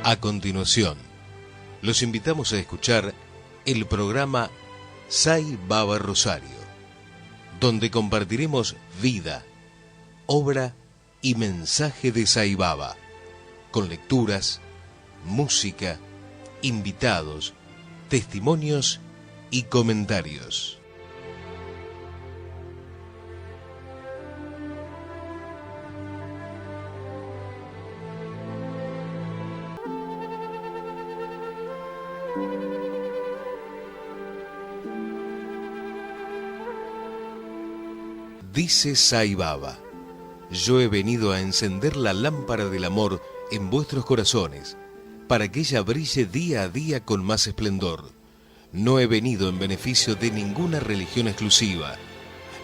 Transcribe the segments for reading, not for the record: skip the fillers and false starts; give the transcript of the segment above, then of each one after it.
A continuación, los invitamos a escuchar el programa Sai Baba Rosario, donde compartiremos vida, obra y mensaje de Sai Baba, con lecturas, música, invitados, testimonios y comentarios. Dice Sai Baba: yo he venido a encender la lámpara del amor en vuestros corazones, para que ella brille día a día con más esplendor. No he venido en beneficio de ninguna religión exclusiva.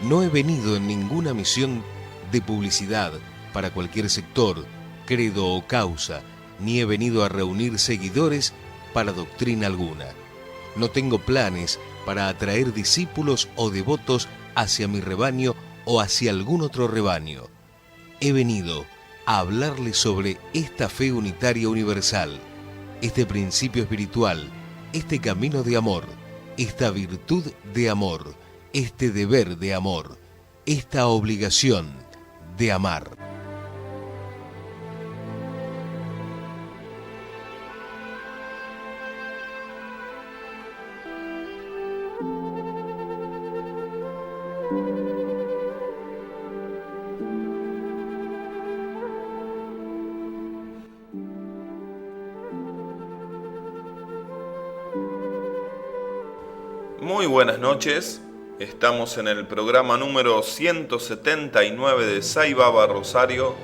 No he venido en ninguna misión de publicidad para cualquier sector, credo o causa, ni he venido a reunir seguidores para doctrina alguna. No tengo planes para atraer discípulos o devotos hacia mi rebaño o hacia algún otro rebaño. He venido a hablarles sobre esta fe unitaria universal, este principio espiritual, este camino de amor, esta virtud de amor, este deber de amor, esta obligación de amar. Muy buenas noches, estamos en el programa número 179 de Sai Baba Rosario.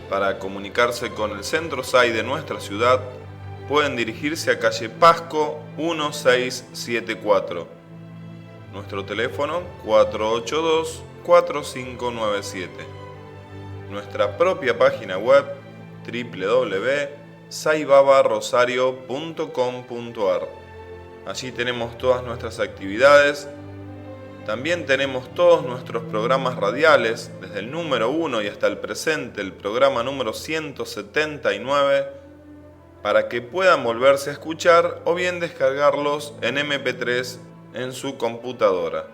Para comunicarse con el centro Sai de nuestra ciudad, pueden dirigirse a calle Pasco 1674. Nuestro teléfono 482-4597. Nuestra propia página web www.saibabarosario.com.ar. Allí tenemos todas nuestras actividades. También tenemos todos nuestros programas radiales, desde el número 1 y hasta el presente, el programa número 179, para que puedan volverse a escuchar o bien descargarlos en MP3 en su computadora.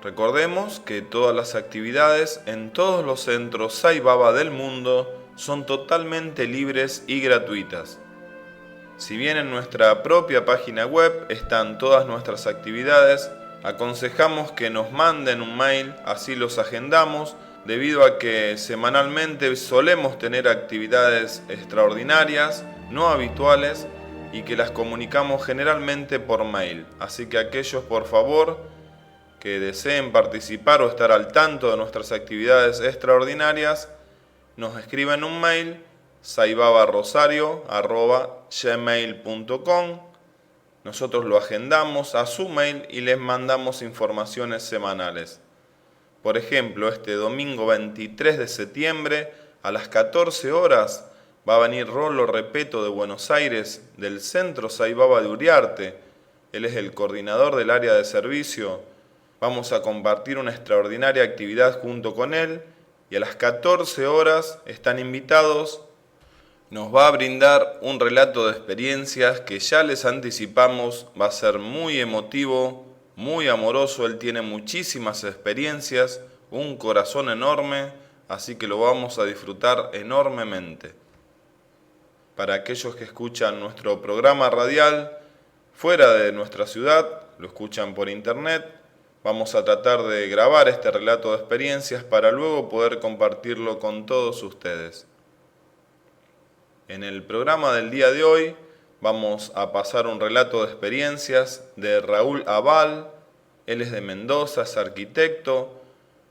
Recordemos que todas las actividades en todos los centros Sai Baba del mundo son totalmente libres y gratuitas. Si bien en nuestra propia página web están todas nuestras actividades, aconsejamos que nos manden un mail, así los agendamos, debido a que semanalmente solemos tener actividades extraordinarias, no habituales, y que las comunicamos generalmente por mail. Así que aquellos, por favor, que deseen participar o estar al tanto de nuestras actividades extraordinarias, nos escriben un mail saibabarosario@gmail.com. Nosotros lo agendamos a su mail y les mandamos informaciones semanales. Por ejemplo, este domingo 23 de septiembre a las 14 horas va a venir Rolo Repeto de Buenos Aires, del Centro Sai Baba de Uriarte. Él es el coordinador del área de servicio. Vamos a compartir una extraordinaria actividad junto con él y a las 14 horas están invitados. Nos va a brindar un relato de experiencias que ya les anticipamos, va a ser muy emotivo, muy amoroso. Él tiene muchísimas experiencias, un corazón enorme, así que lo vamos a disfrutar enormemente. Para aquellos que escuchan nuestro programa radial fuera de nuestra ciudad, lo escuchan por internet, vamos a tratar de grabar este relato de experiencias para luego poder compartirlo con todos ustedes. En el programa del día de hoy vamos a pasar un relato de experiencias de Raúl Abal. Él es de Mendoza, es arquitecto,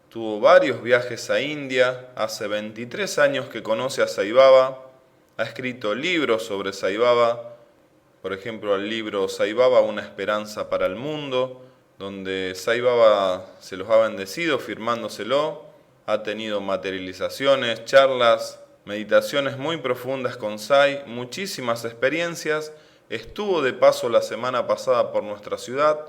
tuvo varios viajes a India, hace 23 años que conoce a Sai Baba, ha escrito libros sobre Sai Baba, por ejemplo el libro Sai Baba, una esperanza para el mundo, donde Sai Baba se los ha bendecido firmándoselo, ha tenido materializaciones, charlas, meditaciones muy profundas con Sai, muchísimas experiencias. Estuvo de paso la semana pasada por nuestra ciudad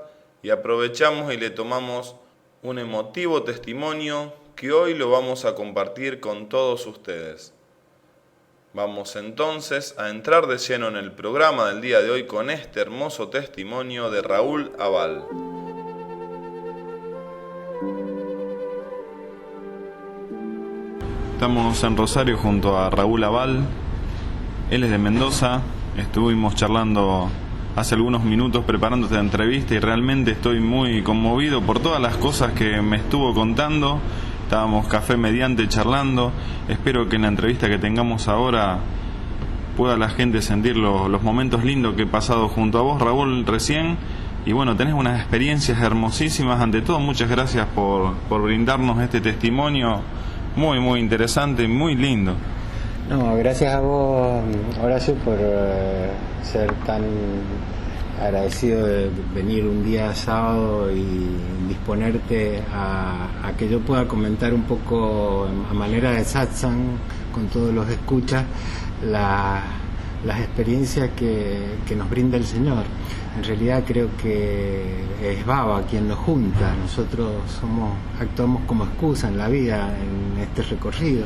y aprovechamos y le tomamos un emotivo testimonio que hoy lo vamos a compartir con todos ustedes. Vamos entonces a entrar de lleno en el programa del día de hoy con este hermoso testimonio de Raúl Abal. Estamos en Rosario junto a Raúl Abal. Él es de Mendoza. Estuvimos charlando hace algunos minutos preparando esta entrevista y realmente estoy muy conmovido por todas las cosas que me estuvo contando. Estábamos café mediante charlando. Espero que en la entrevista que tengamos ahora pueda la gente sentir los momentos lindos que he pasado junto a vos, Raúl, recién. Y bueno, tenés unas experiencias hermosísimas. Ante todo, muchas gracias por brindarnos este testimonio muy, muy interesante y muy lindo. No, gracias a vos, Horacio, por ser tan agradecido de venir un día sábado y disponerte a que yo pueda comentar un poco a manera de satsang con todos los escuchas las experiencias que nos brinda el Señor. En realidad creo que es Baba quien nos junta. Nosotros actuamos como excusa en la vida, en este recorrido.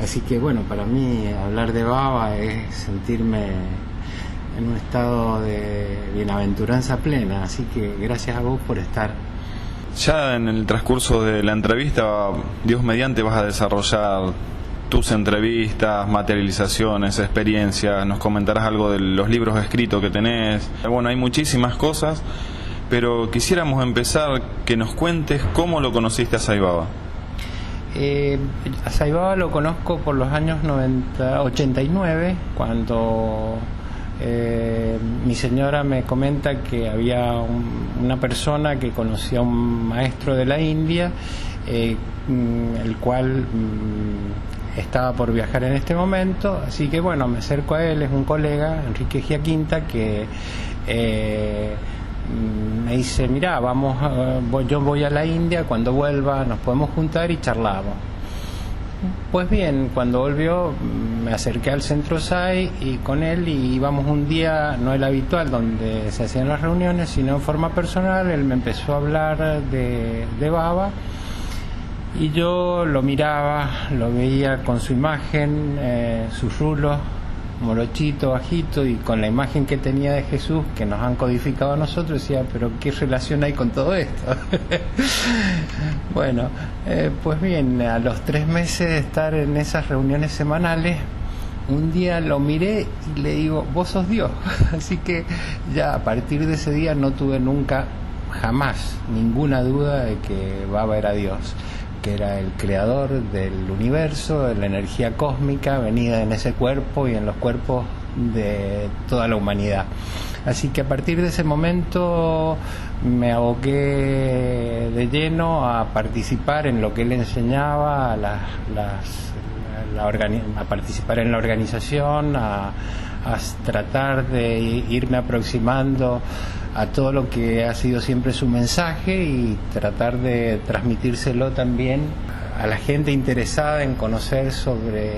Así que bueno, para mí hablar de Baba es sentirme en un estado de bienaventuranza plena. Así que gracias a vos por estar. Ya en el transcurso de la entrevista, Dios mediante, vas a desarrollar tus entrevistas, materializaciones, experiencias, nos comentarás algo de los libros escritos que tenés. Bueno, hay muchísimas cosas, pero quisiéramos empezar que nos cuentes cómo lo conociste a Sai Baba. A Sai Baba lo conozco por los años 89, cuando mi señora me comenta que había una persona que conocía a un maestro de la India, el cual estaba por viajar en este momento, así que bueno, me acerco a él, es un colega, Enrique Giaquinta, que me dice, mirá, yo voy a la India, cuando vuelva nos podemos juntar y charlamos. Pues bien, cuando volvió me acerqué al centro Sai y con él y íbamos un día, no el habitual donde se hacían las reuniones, sino en forma personal. Él me empezó a hablar de Baba y yo lo miraba, lo veía con su imagen, sus rulos, morochito, bajito, y con la imagen que tenía de Jesús que nos han codificado a nosotros, decía, pero ¿qué relación hay con todo esto? Bueno, pues bien, a los 3 meses de estar en esas reuniones semanales, un día lo miré y le digo, vos sos Dios. Así que ya a partir de ese día no tuve nunca, jamás, ninguna duda de que Baba era Dios, que era el creador del universo, de la energía cósmica venida en ese cuerpo y en los cuerpos de toda la humanidad. Así que a partir de ese momento me aboqué de lleno a participar en lo que él enseñaba, a participar en la organización, a tratar de irme aproximando a todo lo que ha sido siempre su mensaje y tratar de transmitírselo también a la gente interesada en conocer sobre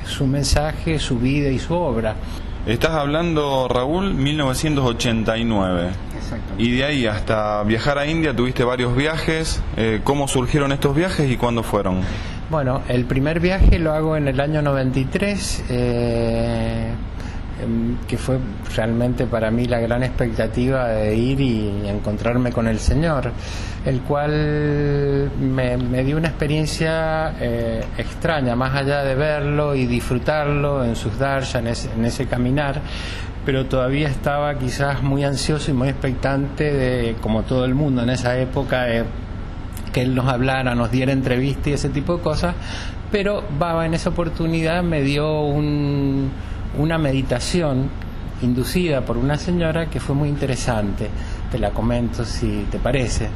su mensaje, su vida y su obra. Estás hablando, Raúl, 1989. Exacto. Y de ahí hasta viajar a India tuviste varios viajes. ¿Cómo surgieron estos viajes y cuándo fueron? Bueno, el primer viaje lo hago en el año 93, que fue realmente para mí la gran expectativa de ir y encontrarme con el Señor, el cual me dio una experiencia extraña, más allá de verlo y disfrutarlo en sus darshanas, en ese caminar, pero todavía estaba quizás muy ansioso y muy expectante de, como todo el mundo en esa época, que él nos hablara, nos diera entrevista y ese tipo de cosas. Pero Baba en esa oportunidad me dio una meditación inducida por una señora que fue muy interesante. Te la comento si te parece.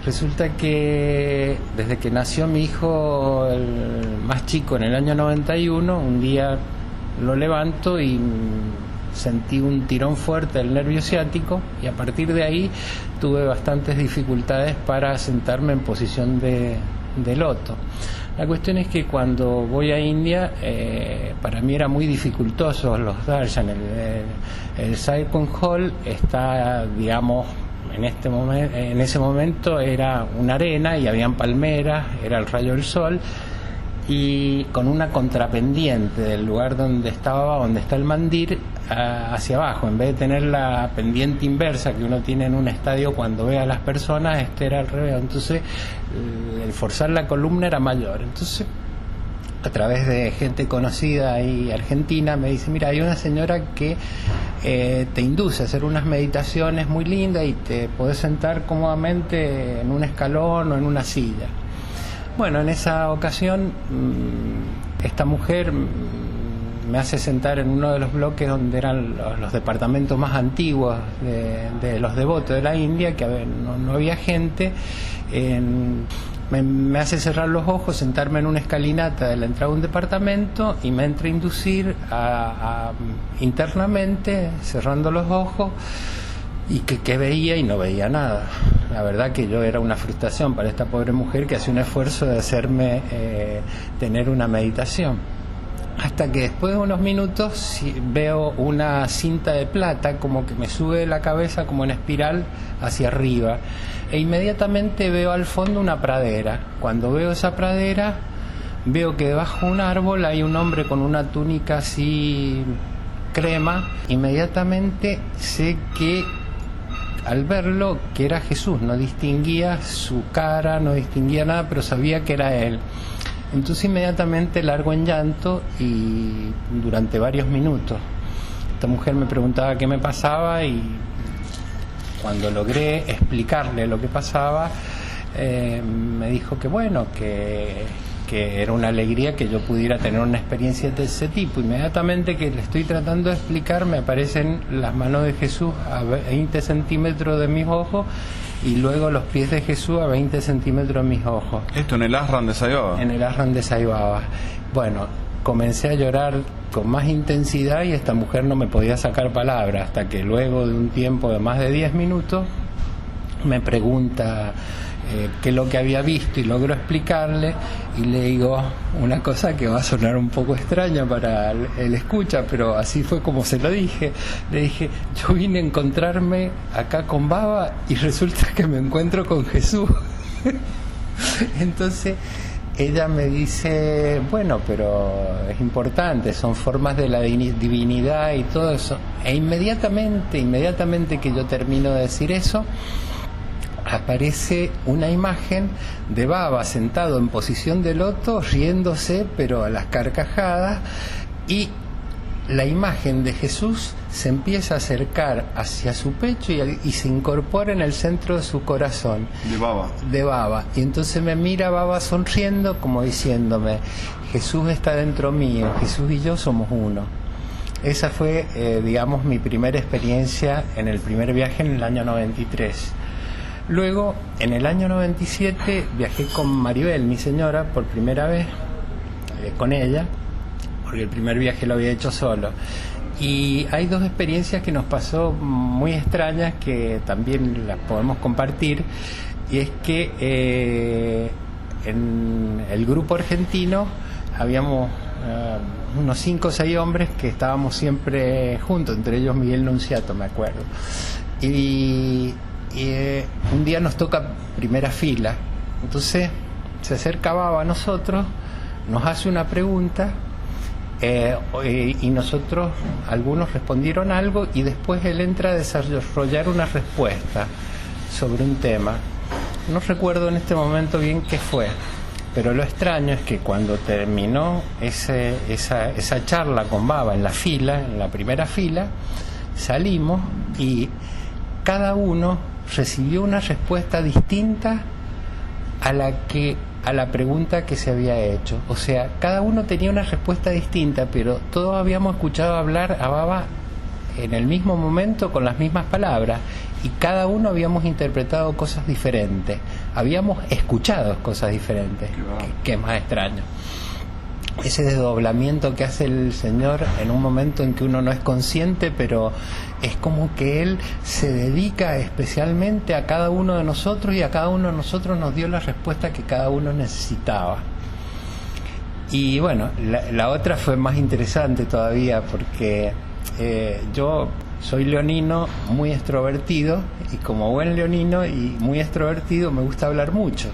Resulta que desde que nació mi hijo, el más chico, en el año 91, un día lo levanto y sentí un tirón fuerte del nervio ciático, y a partir de ahí tuve bastantes dificultades para sentarme en posición de loto. La cuestión es que cuando voy a India, para mí era muy dificultoso los darshan. El Sai-Pung Hall está, digamos, en ese momento era una arena y habían palmeras, era el rayo del sol, y con una contrapendiente del lugar donde está el mandir, hacia abajo. En vez de tener la pendiente inversa que uno tiene en un estadio cuando ve a las personas, este era al revés. Entonces el forzar la columna era mayor. Entonces, a través de gente conocida y argentina, me dice: mira, hay una señora que te induce a hacer unas meditaciones muy lindas y te podés sentar cómodamente en un escalón o en una silla. Bueno, en esa ocasión esta mujer me hace sentar en uno de los bloques donde eran los departamentos más antiguos de los devotos de la India, que no había gente. Me hace cerrar los ojos, sentarme en una escalinata de la entrada de un departamento y me entra a inducir internamente, cerrando los ojos, y que veía y no veía nada. La verdad que yo era una frustración para esta pobre mujer que hacía un esfuerzo de hacerme tener una meditación. Hasta que después de unos minutos veo una cinta de plata como que me sube la cabeza como en espiral hacia arriba, e inmediatamente veo al fondo una pradera. Cuando veo esa pradera, veo que debajo de un árbol hay un hombre con una túnica así crema. Inmediatamente sé que al verlo que era Jesús. No distinguía su cara, no distinguía nada, pero sabía que era él. Entonces inmediatamente largo en llanto y durante varios minutos. Esta mujer me preguntaba qué me pasaba, y cuando logré explicarle lo que pasaba, me dijo que bueno, que era una alegría que yo pudiera tener una experiencia de ese tipo. Inmediatamente que le estoy tratando de explicar, me aparecen las manos de Jesús a 20 centímetros de mis ojos, y luego los pies de Jesús a 20 centímetros de mis ojos. ¿Esto en el ashram de Sai Baba? En el ashram de Sai Baba. Bueno, comencé a llorar con más intensidad y esta mujer no me podía sacar palabras, hasta que luego de un tiempo de más de 10 minutos me pregunta qué es lo que había visto, y logro explicarle, y le digo una cosa que va a sonar un poco extraña para el escucha, pero así fue como se lo dije. Le dije: yo vine a encontrarme acá con Baba y resulta que me encuentro con Jesús. Entonces ella me dice: bueno, pero es importante, son formas de la divinidad y todo eso. E inmediatamente que yo termino de decir eso, aparece una imagen de Baba sentado en posición de loto, riéndose pero a las carcajadas, y la imagen de Jesús se empieza a acercar hacia su pecho y se incorpora en el centro de su corazón. De Baba. Y entonces me mira Baba sonriendo, como diciéndome: Jesús está dentro mío, Jesús y yo somos uno. Esa fue, digamos, mi primera experiencia en el primer viaje en el año 93. Luego, en el año 97, viajé con Maribel, mi señora, por primera vez con ella, porque el primer viaje lo había hecho solo. Y hay dos experiencias que nos pasó muy extrañas que también las podemos compartir, y es que en el grupo argentino habíamos unos 5 o 6 hombres que estábamos siempre juntos, entre ellos Miguel Nunciato, me acuerdo. Y un día nos toca primera fila, entonces se acerca Baba a nosotros, nos hace una pregunta, y nosotros, algunos respondieron algo, y después él entra a desarrollar una respuesta sobre un tema. No recuerdo en este momento bien qué fue, pero lo extraño es que cuando terminó esa charla con Baba en la primera fila, salimos y cada uno recibió una respuesta distinta a la pregunta que se había hecho. O sea, cada uno tenía una respuesta distinta, pero todos habíamos escuchado hablar a Baba en el mismo momento con las mismas palabras, y cada uno habíamos interpretado cosas diferentes, habíamos escuchado cosas diferentes, que es más extraño. Ese desdoblamiento que hace el Señor en un momento en que uno no es consciente, pero es como que Él se dedica especialmente a cada uno de nosotros, y a cada uno de nosotros nos dio la respuesta que cada uno necesitaba. Y bueno, la otra fue más interesante todavía, porque yo soy leonino muy extrovertido, y como buen leonino y muy extrovertido me gusta hablar mucho.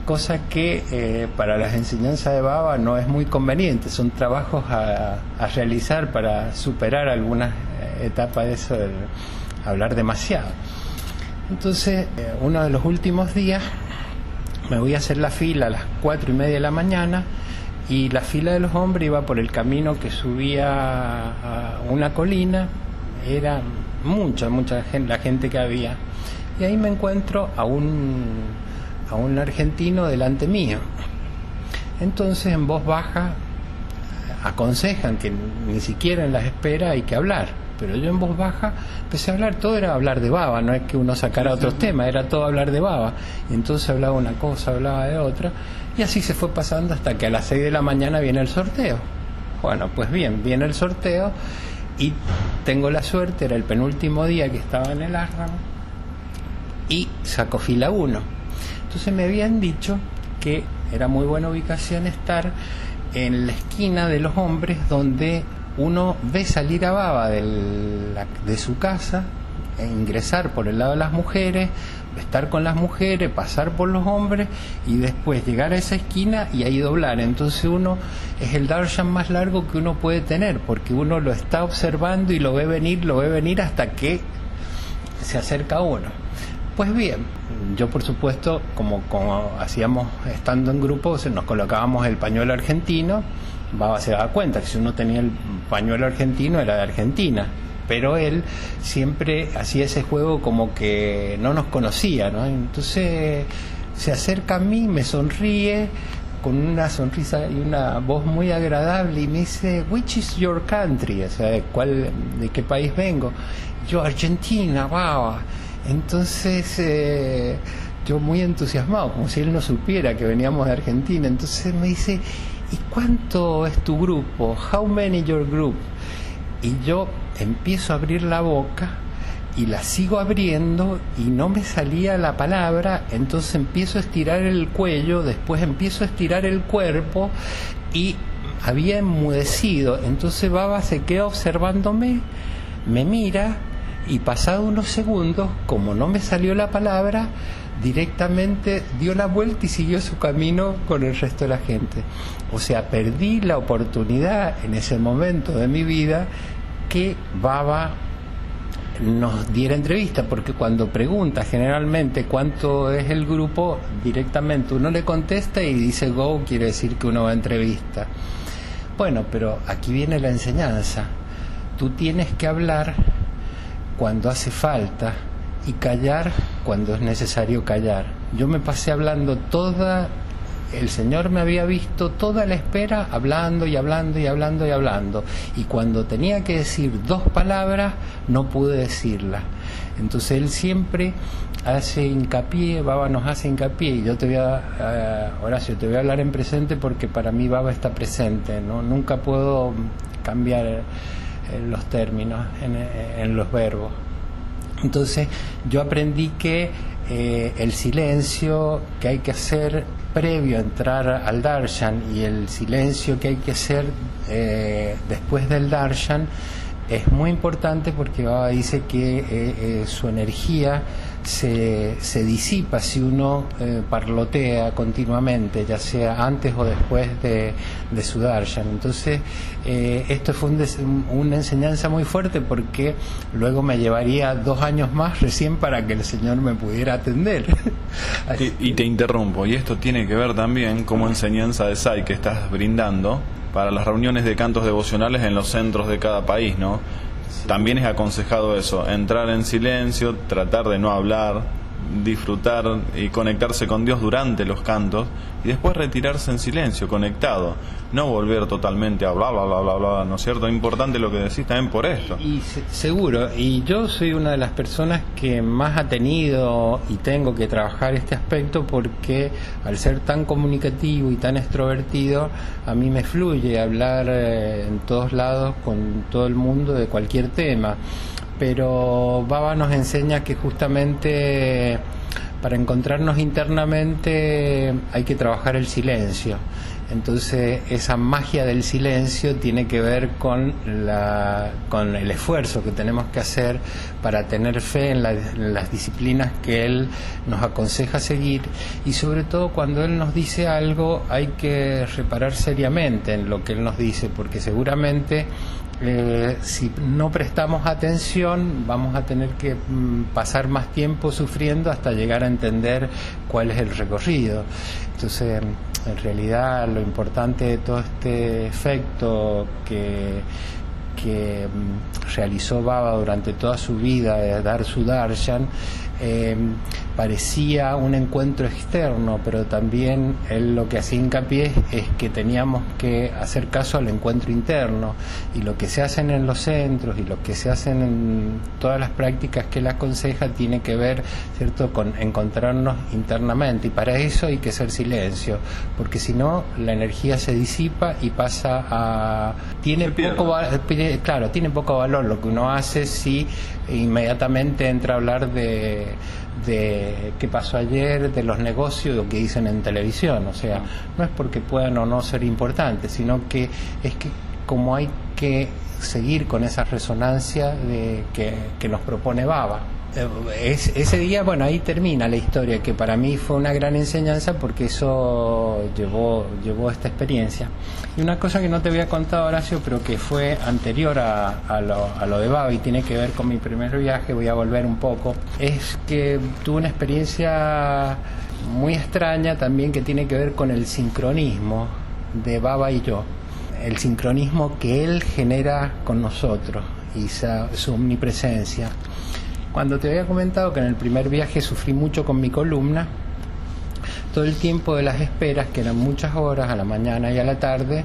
cosa que para las enseñanzas de Baba no es muy conveniente, son trabajos a realizar para superar algunas etapas de eso, de hablar demasiado. Entonces, uno de los últimos días me voy a hacer la fila a las 4:30 de la mañana, y la fila de los hombres iba por el camino que subía a una colina. Era mucha gente, la gente que había, y ahí me encuentro a un argentino delante mío. Entonces, en voz baja aconsejan que ni siquiera en las esperas hay que hablar, pero yo en voz baja empecé a hablar. Todo era hablar de Baba, no es que uno sacara otros temas, era todo hablar de Baba. Y entonces hablaba una cosa, hablaba de otra, y así se fue pasando hasta que a las 6 de la mañana viene el sorteo. Bueno, pues bien, viene el sorteo y tengo la suerte, era el penúltimo día que estaba en el Árramo, y saco fila 1. Entonces me habían dicho que era muy buena ubicación estar en la esquina de los hombres, donde uno ve salir a Baba de su casa, e ingresar por el lado de las mujeres, estar con las mujeres, pasar por los hombres y después llegar a esa esquina y ahí doblar. Entonces uno es el darshan más largo que uno puede tener, porque uno lo está observando y lo ve venir hasta que se acerca a uno. Pues bien, yo por supuesto, como hacíamos estando en grupo, nos colocábamos el pañuelo argentino. Baba se daba cuenta que si uno tenía el pañuelo argentino era de Argentina, pero él siempre hacía ese juego como que no nos conocía, ¿no? Entonces se acerca a mí, me sonríe con una sonrisa y una voz muy agradable y me dice, "Which is your country?", o sea, de qué país vengo. Yo, Argentina, Baba. Entonces yo muy entusiasmado, como si él no supiera que veníamos de Argentina. Entonces me dice, "¿Y cuánto es tu grupo? How many your group?". Y yo empiezo a abrir la boca y la sigo abriendo y no me salía la palabra. Entonces empiezo a estirar el cuello, después empiezo a estirar el cuerpo y había enmudecido. Entonces Baba se queda observándome, me mira y pasado unos segundos, como no me salió la palabra, directamente dio la vuelta y siguió su camino con el resto de la gente. O sea, perdí la oportunidad en ese momento de mi vida que Baba nos diera entrevista, porque cuando pregunta generalmente cuánto es el grupo, directamente uno le contesta y dice go, quiere decir que uno va a entrevista. Bueno, pero aquí viene la enseñanza. Tú tienes que hablar cuando hace falta y callar cuando es necesario callar. Yo me pasé hablando el Señor me había visto toda la espera hablando y hablando y hablando y hablando, y cuando tenía que decir 2 palabras no pude decirlas. Entonces él siempre hace hincapié, Baba nos hace hincapié, y yo Horacio, te voy a hablar en presente porque para mí Baba está presente, ¿no? Nunca puedo cambiar los términos en los verbos. Entonces yo aprendí que el silencio que hay que hacer previo a entrar al darshan y el silencio que hay que hacer después del darshan es muy importante, porque Baba dice que su energía se disipa si uno parlotea continuamente, ya sea antes o después de su darshan. Entonces esto fue una enseñanza muy fuerte, porque luego me llevaría 2 años más recién para que el Señor me pudiera atender. Y te interrumpo, y esto tiene que ver también como enseñanza de SAI que estás brindando para las reuniones de cantos devocionales en los centros de cada país, ¿no? Sí. También es aconsejado eso, entrar en silencio, tratar de no hablar, disfrutar y conectarse con Dios durante los cantos y después retirarse en silencio, conectado, no volver totalmente a bla bla bla bla bla, ¿no es cierto? Es importante lo que decís también por esto. Y seguro, y yo soy una de las personas que más ha tenido y tengo que trabajar este aspecto, porque al ser tan comunicativo y tan extrovertido, a mí me fluye hablar en todos lados con todo el mundo de cualquier tema. Pero Baba nos enseña que justamente para encontrarnos internamente hay que trabajar el silencio. Entonces esa magia del silencio tiene que ver con el esfuerzo que tenemos que hacer para tener fe en las disciplinas que él nos aconseja seguir, y sobre todo cuando él nos dice algo hay que reparar seriamente en lo que él nos dice, porque seguramente si no prestamos atención vamos a tener que pasar más tiempo sufriendo hasta llegar a entender cuál es el recorrido. Entonces, en realidad lo importante de todo este efecto que realizó Baba durante toda su vida de dar su darshan, parecía un encuentro externo, pero también él lo que hacía hincapié es que teníamos que hacer caso al encuentro interno, y lo que se hacen en los centros y lo que se hacen en todas las prácticas que él aconseja tiene que ver, ¿cierto?, con encontrarnos internamente, y para eso hay que hacer silencio, porque si no la energía se disipa y pasa a... tiene poco valor lo que uno hace si inmediatamente entra a hablar de qué pasó ayer, de los negocios, lo que dicen en televisión. O sea, no es porque puedan o no ser importantes, sino que es que como hay que seguir con esa resonancia que nos propone Baba. Ese día, bueno, ahí termina la historia, que para mí fue una gran enseñanza porque eso llevó esta experiencia. Y una cosa que no te había contado, Horacio, pero que fue anterior a lo de Baba y tiene que ver con mi primer viaje, voy a volver un poco, es que tuve una experiencia muy extraña también que tiene que ver con el sincronismo de Baba y yo, el sincronismo que él genera con nosotros y su omnipresencia. Cuando te había comentado que en el primer viaje sufrí mucho con mi columna, todo el tiempo de las esperas, que eran muchas horas a la mañana y a la tarde,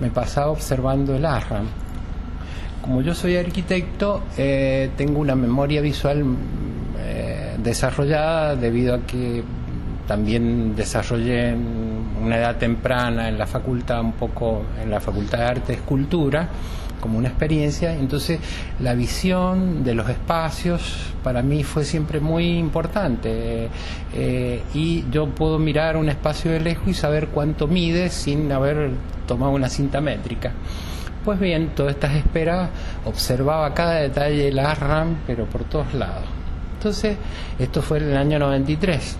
me pasaba observando el ashram. Como yo soy arquitecto, tengo una memoria visual desarrollada debido a que también desarrollé en una edad temprana en la facultad, en la Facultad de Arte y Escultura, como una experiencia. Entonces la visión de los espacios para mí fue siempre muy importante, y yo puedo mirar un espacio de lejos y saber cuánto mide sin haber tomado una cinta métrica. Pues bien, todas estas esperas observaba cada detalle del ashram, pero por todos lados. Entonces esto fue en el año 93.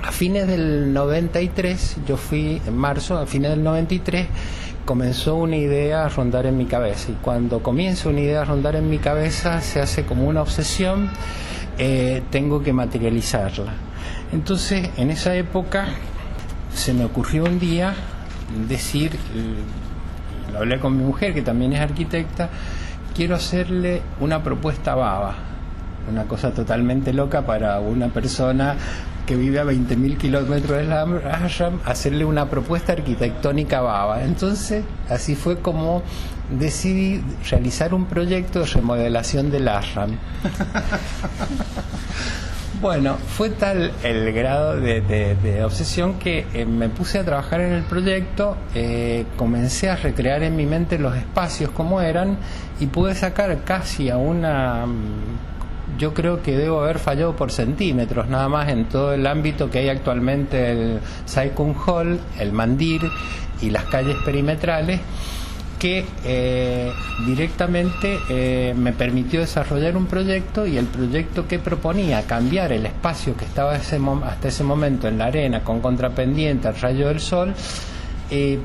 A fines del 93, yo fui en marzo, a fines del 93 comenzó una idea a rondar en mi cabeza, y cuando comienza una idea a rondar en mi cabeza se hace como una obsesión, tengo que materializarla. Entonces en esa época se me ocurrió un día decir, lo hablé con mi mujer que también es arquitecta, quiero hacerle una propuesta a Baba, una cosa totalmente loca para una persona que vive a 20.000 kilómetros del ashram, hacerle una propuesta arquitectónica a Baba. Entonces, así fue como decidí realizar un proyecto de remodelación del ashram. Bueno, fue tal el grado de obsesión que me puse a trabajar en el proyecto, comencé a recrear en mi mente los espacios como eran, y pude sacar casi a una... Yo creo que debo haber fallado por centímetros nada más en todo el ámbito que hay actualmente, el Saikung Hall, el Mandir y las calles perimetrales, que directamente me permitió desarrollar un proyecto, y el proyecto que proponía cambiar el espacio que estaba hasta ese momento en la arena con contrapendiente al rayo del sol.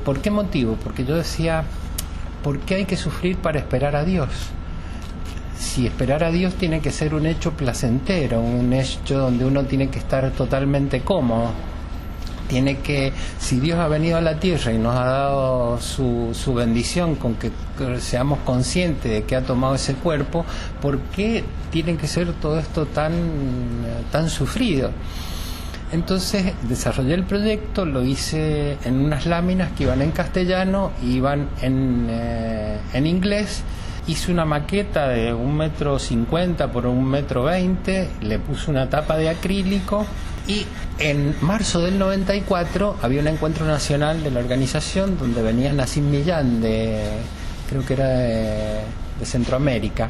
¿Por qué motivo? Porque yo decía, ¿por qué hay que sufrir para esperar a Dios? Si esperar a Dios tiene que ser un hecho placentero, un hecho donde uno tiene que estar totalmente cómodo. Tiene que, si Dios ha venido a la tierra y nos ha dado su bendición con que seamos conscientes de que ha tomado ese cuerpo, ¿por qué tiene que ser todo esto tan sufrido? Entonces desarrollé el proyecto, lo hice en unas láminas que iban en castellano y iban en inglés. Hice una maqueta de 1,50 m por 1,20 m, le puse una tapa de acrílico, y en marzo del 94 había un encuentro nacional de la organización donde venía Nassim Millán, creo que era de Centroamérica,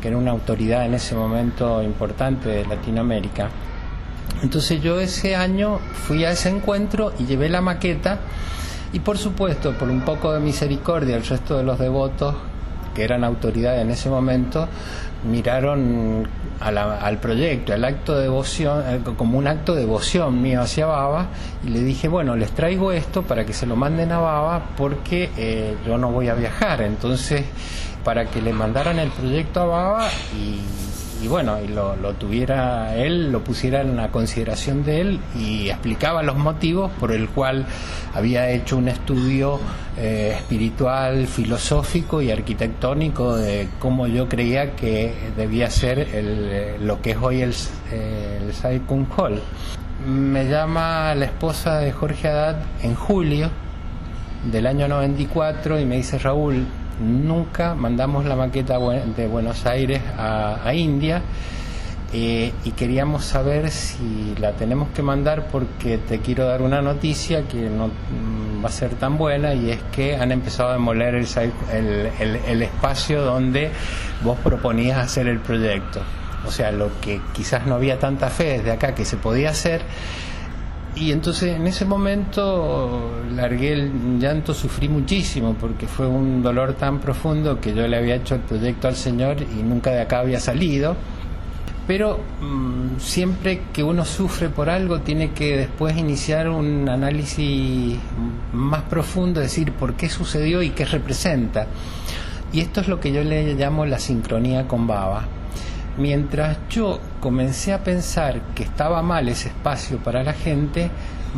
que era una autoridad en ese momento importante de Latinoamérica. Entonces yo ese año fui a ese encuentro y llevé la maqueta Y por supuesto, por un poco de misericordia, el resto de los devotos, que eran autoridades en ese momento, miraron al proyecto, al acto de devoción, como un acto de devoción mío hacia Baba, y le dije, bueno, les traigo esto para que se lo manden a Baba, porque yo no voy a viajar, entonces para que le mandaran el proyecto a Baba y bueno, y lo tuviera él, lo pusiera en la consideración de él, y explicaba los motivos por el cual había hecho un estudio espiritual, filosófico y arquitectónico de cómo yo creía que debía ser lo que es hoy el Sai Kung Hall. Me llama la esposa de Jorge Haddad en julio del año 94 y me dice, Raúl, nunca mandamos la maqueta de Buenos Aires a India, y queríamos saber si la tenemos que mandar, porque te quiero dar una noticia que no va a ser tan buena, y es que han empezado a demoler el espacio donde vos proponías hacer el proyecto. O sea, lo que quizás no había tanta fe desde acá que se podía hacer. Y entonces en ese momento largué el llanto, sufrí muchísimo, porque fue un dolor tan profundo que yo le había hecho el proyecto al Señor y nunca de acá había salido. Pero siempre que uno sufre por algo tiene que después iniciar un análisis más profundo, decir por qué sucedió y qué representa. Y esto es lo que yo le llamo la sincronía con Baba. Mientras yo comencé a pensar que estaba mal ese espacio para la gente,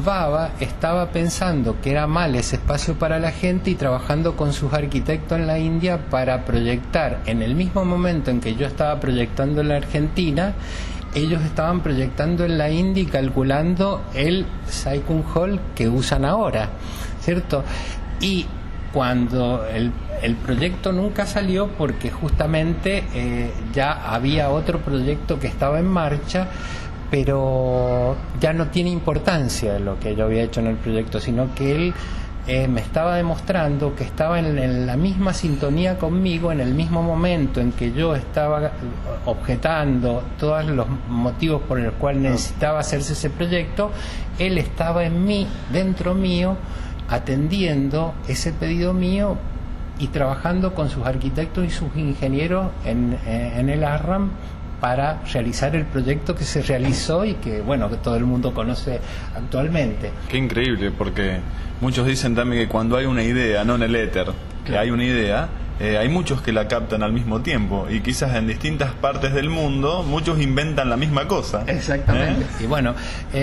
Baba estaba pensando que era mal ese espacio para la gente y trabajando con sus arquitectos en la India para proyectar, en el mismo momento en que yo estaba proyectando en la Argentina, ellos estaban proyectando en la India y calculando el Sai Kung Hall que usan ahora, ¿cierto? Y cuando el proyecto nunca salió, porque justamente ya había otro proyecto que estaba en marcha, pero ya no tiene importancia lo que yo había hecho en el proyecto, sino que él me estaba demostrando que estaba en la misma sintonía conmigo, en el mismo momento en que yo estaba objetando todos los motivos por los cuales necesitaba hacerse ese proyecto. Él estaba en mí, dentro mío, atendiendo ese pedido mío y trabajando con sus arquitectos y sus ingenieros en el ASRAM para realizar el proyecto que se realizó y que, bueno, que todo el mundo conoce actualmente. Qué increíble, porque muchos dicen también que cuando hay una idea, no en el éter, que hay una idea, hay muchos que la captan al mismo tiempo, y quizás en distintas partes del mundo muchos inventan la misma cosa. Exactamente. Y bueno,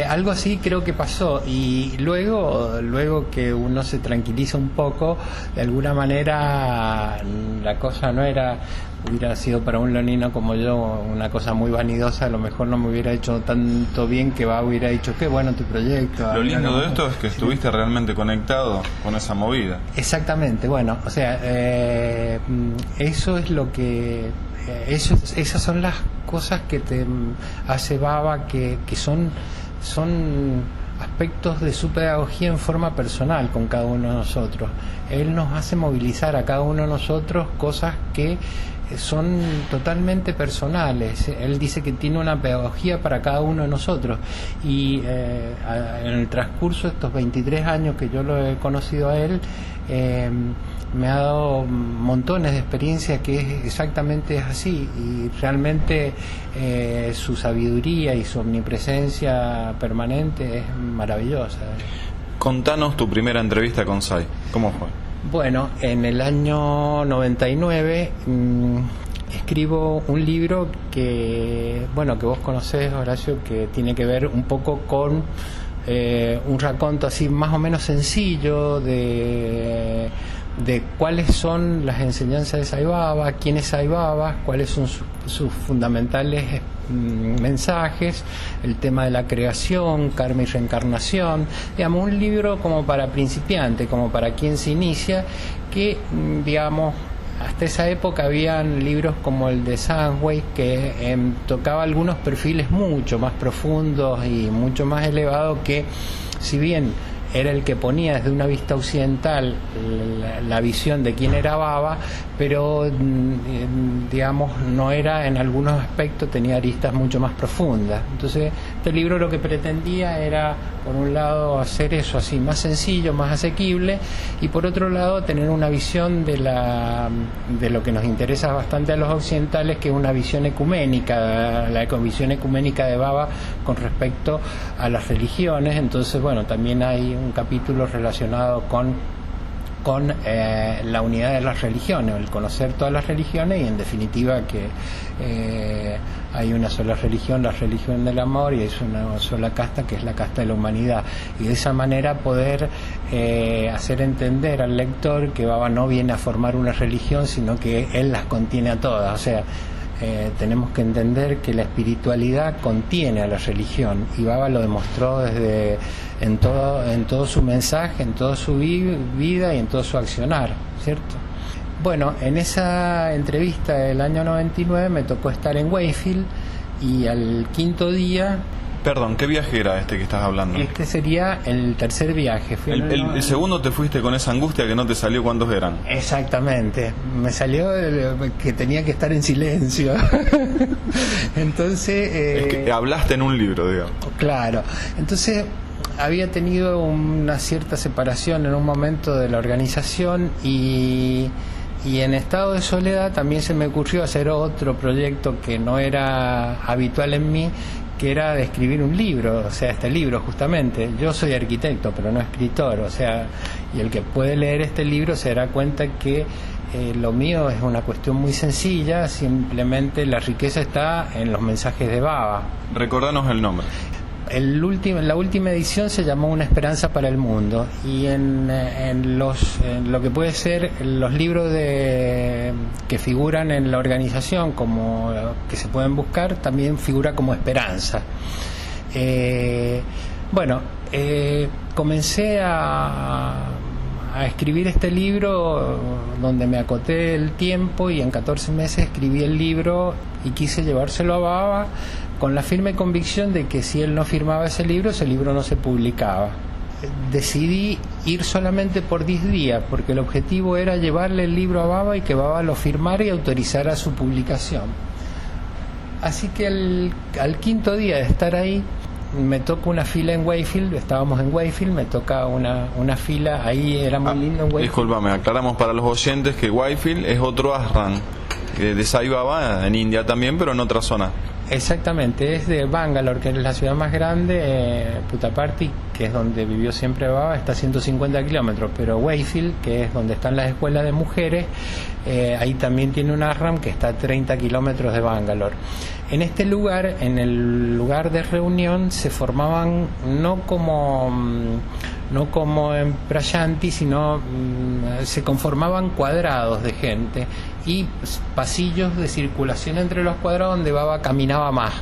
algo así creo que pasó, y luego que uno se tranquiliza un poco, de alguna manera la cosa no hubiera sido para un leonino como yo una cosa muy vanidosa. A lo mejor no me hubiera hecho tanto bien que hubiera dicho qué bueno tu proyecto. Lo lindo de esto es que estuviste realmente conectado con esa movida. Exactamente. Bueno, o sea, eso es lo que esas son las cosas que te hace Baba, que son aspectos de su pedagogía en forma personal con cada uno de nosotros. Él nos hace movilizar a cada uno de nosotros cosas que son totalmente personales. Él dice que tiene una pedagogía para cada uno de nosotros, y en el transcurso de estos 23 años que yo lo he conocido a él, me ha dado montones de experiencias que exactamente es así, y realmente su sabiduría y su omnipresencia permanente es maravillosa. Contanos tu primera entrevista con Sai, ¿cómo fue? Bueno, en el año 99 escribo un libro que vos conocés, Horacio, que tiene que ver un poco con un raconto así más o menos sencillo de cuáles son las enseñanzas de Sai Baba, quién es Sai Baba, cuáles son sus fundamentales mensajes, el tema de la creación, karma y reencarnación. Digamos, un libro como para principiante, como para quien se inicia, que digamos, hasta esa época habían libros como el de Samway que tocaba algunos perfiles mucho más profundos y mucho más elevados, que si bien era el que ponía desde una vista occidental la visión de quién era Baba, pero digamos no era, en algunos aspectos tenía aristas mucho más profundas. Entonces este libro lo que pretendía era, por un lado, hacer eso así más sencillo, más asequible, y por otro lado tener una visión de lo que nos interesa bastante a los occidentales, que es una visión ecuménica, la visión ecuménica de Baba con respecto a las religiones. Entonces, bueno, también hay un capítulo relacionado con la unidad de las religiones, el conocer todas las religiones, y en definitiva que hay una sola religión, la religión del amor, y es una sola casta, que es la casta de la humanidad, y de esa manera poder hacer entender al lector que Baba no viene a formar una religión, sino que él las contiene a todas. O sea, tenemos que entender que la espiritualidad contiene a la religión, y Baba lo demostró en todo su mensaje, en toda su vida y en todo su accionar, ¿cierto? Bueno, en esa entrevista del año 99 me tocó estar en Wayfield, y al quinto día... Perdón, ¿qué viaje era este que estás hablando? Este sería el tercer viaje. El segundo te fuiste con esa angustia que no te salió. ¿Cuántos eran? Exactamente, me salió que tenía que estar en silencio. Entonces... es que hablaste en un libro, digamos. Claro, entonces había tenido una cierta separación en un momento de la organización, y en estado de soledad también se me ocurrió hacer otro proyecto que no era habitual en mí, que era de escribir un libro, o sea, este libro justamente. Yo soy arquitecto, pero no escritor, o sea, y el que puede leer este libro se dará cuenta que lo mío es una cuestión muy sencilla, simplemente la riqueza está en los mensajes de Baba. Recordanos el nombre. La última edición se llamó Una esperanza para el mundo, y en lo que puede ser los libros que figuran en la organización, como que se pueden buscar, también figura como esperanza. Comencé a escribir este libro, donde me acoté el tiempo, y en 14 meses escribí el libro y quise llevárselo a Baba, con la firme convicción de que si él no firmaba ese libro no se publicaba. Decidí ir solamente por 10 días, porque el objetivo era llevarle el libro a Baba y que Baba lo firmara y autorizara su publicación. Así que al quinto día de estar ahí, me toca una fila en Wayfield. Estábamos en Wayfield, me toca una fila, ahí era muy lindo en Wayfield. Discúlpame, aclaramos para los oyentes que Wayfield es otro ashram de Sai Baba, en India también, pero en otra zona. Exactamente, es de Bangalore, que es la ciudad más grande. Puttaparthi, que es donde vivió siempre Baba, está a 150 kilómetros, pero Wayfield, que es donde están las escuelas de mujeres, ahí también tiene un ashram que está a 30 kilómetros de Bangalore. En este lugar, en el lugar de reunión, se formaban no como en Prayanti, sino se conformaban cuadrados de gente y pasillos de circulación entre los cuadrados donde Baba caminaba más,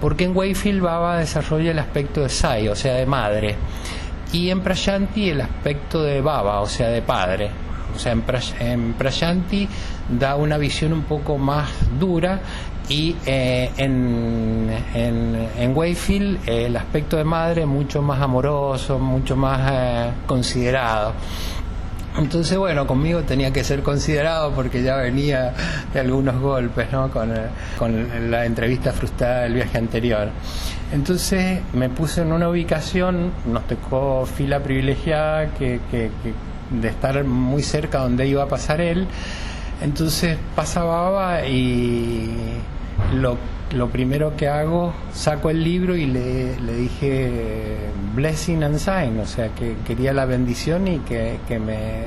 porque en Wayfield Baba desarrolla el aspecto de Sai, o sea, de madre, y en Prayanti el aspecto de Baba, o sea, de padre. O sea, en Prayanti da una visión un poco más dura, y en Wayfield el aspecto de madre mucho más amoroso, mucho más considerado. Entonces, bueno, conmigo tenía que ser considerado porque ya venía de algunos golpes, ¿no? Con la entrevista frustrada del viaje anterior. Entonces me puse en una ubicación, nos tocó fila privilegiada que de estar muy cerca donde iba a pasar él. Entonces pasaba Baba y lo primero que hago, saco el libro y le dije blessing and sign, o sea, que quería la bendición y que me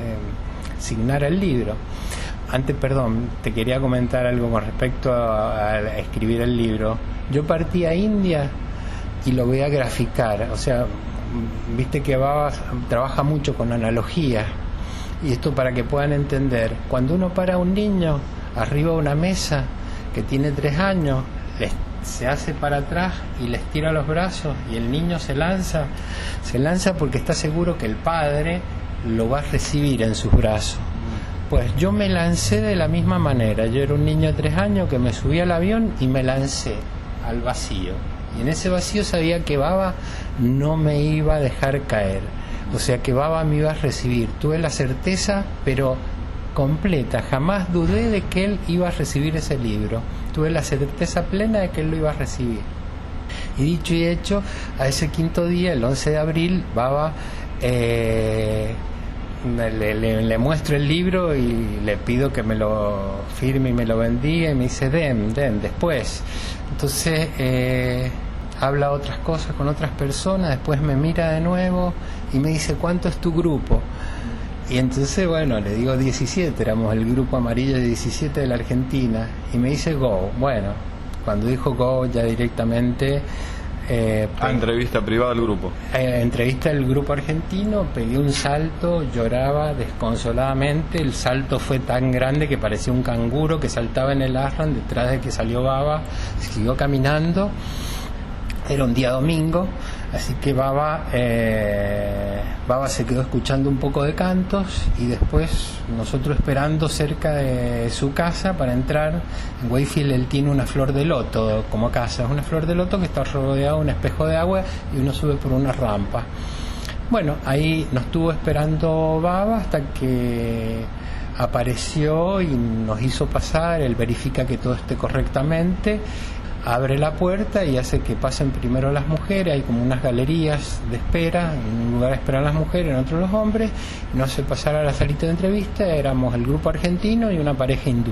signara el libro. Antes, perdón, te quería comentar algo con respecto a escribir el libro. Yo partí a India y lo voy a graficar, o sea, viste que Baba trabaja mucho con analogías, y esto para que puedan entender. Cuando uno para a un niño arriba de una mesa que tiene 3 años, se hace para atrás y le estira los brazos, y el niño se lanza porque está seguro que el padre lo va a recibir en sus brazos. Pues yo me lancé de la misma manera. Yo era un niño de 3 años que me subí al avión y me lancé al vacío, y en ese vacío sabía que Baba no me iba a dejar caer, o sea que Baba me iba a recibir. Tuve la certeza, pero completa. Jamás dudé de que él iba a recibir ese libro. Tuve la certeza plena de que él lo iba a recibir. Y dicho y hecho, a ese quinto día, el 11 de abril, Baba le muestro el libro y le pido que me lo firme y me lo bendiga, y me dice, den, después. Entonces habla otras cosas con otras personas, después me mira de nuevo y me dice, ¿cuánto es tu grupo? Y entonces, bueno, le digo 17, éramos el grupo amarillo de 17 de la Argentina, y me dice go. Bueno, cuando dijo go, ya directamente entrevista privada al grupo. Entrevista al grupo argentino, pegué un salto, lloraba desconsoladamente. El salto fue tan grande que parecía un canguro que saltaba en el Ashram. Detrás de que salió Baba, siguió caminando. Era un día domingo, así que Baba se quedó escuchando un poco de cantos, y después nosotros esperando cerca de su casa para entrar. En Wayfield él tiene una flor de loto como casa, es una flor de loto que está rodeada de un espejo de agua y uno sube por una rampa. Bueno, ahí nos estuvo esperando Baba hasta que apareció y nos hizo pasar. Él verifica que todo esté correctamente, abre la puerta y hace que pasen primero las mujeres. Hay como unas galerías de espera, en un lugar esperan las mujeres, en otro los hombres, y nos hace pasar a la salita de entrevista. Éramos el grupo argentino y una pareja hindú.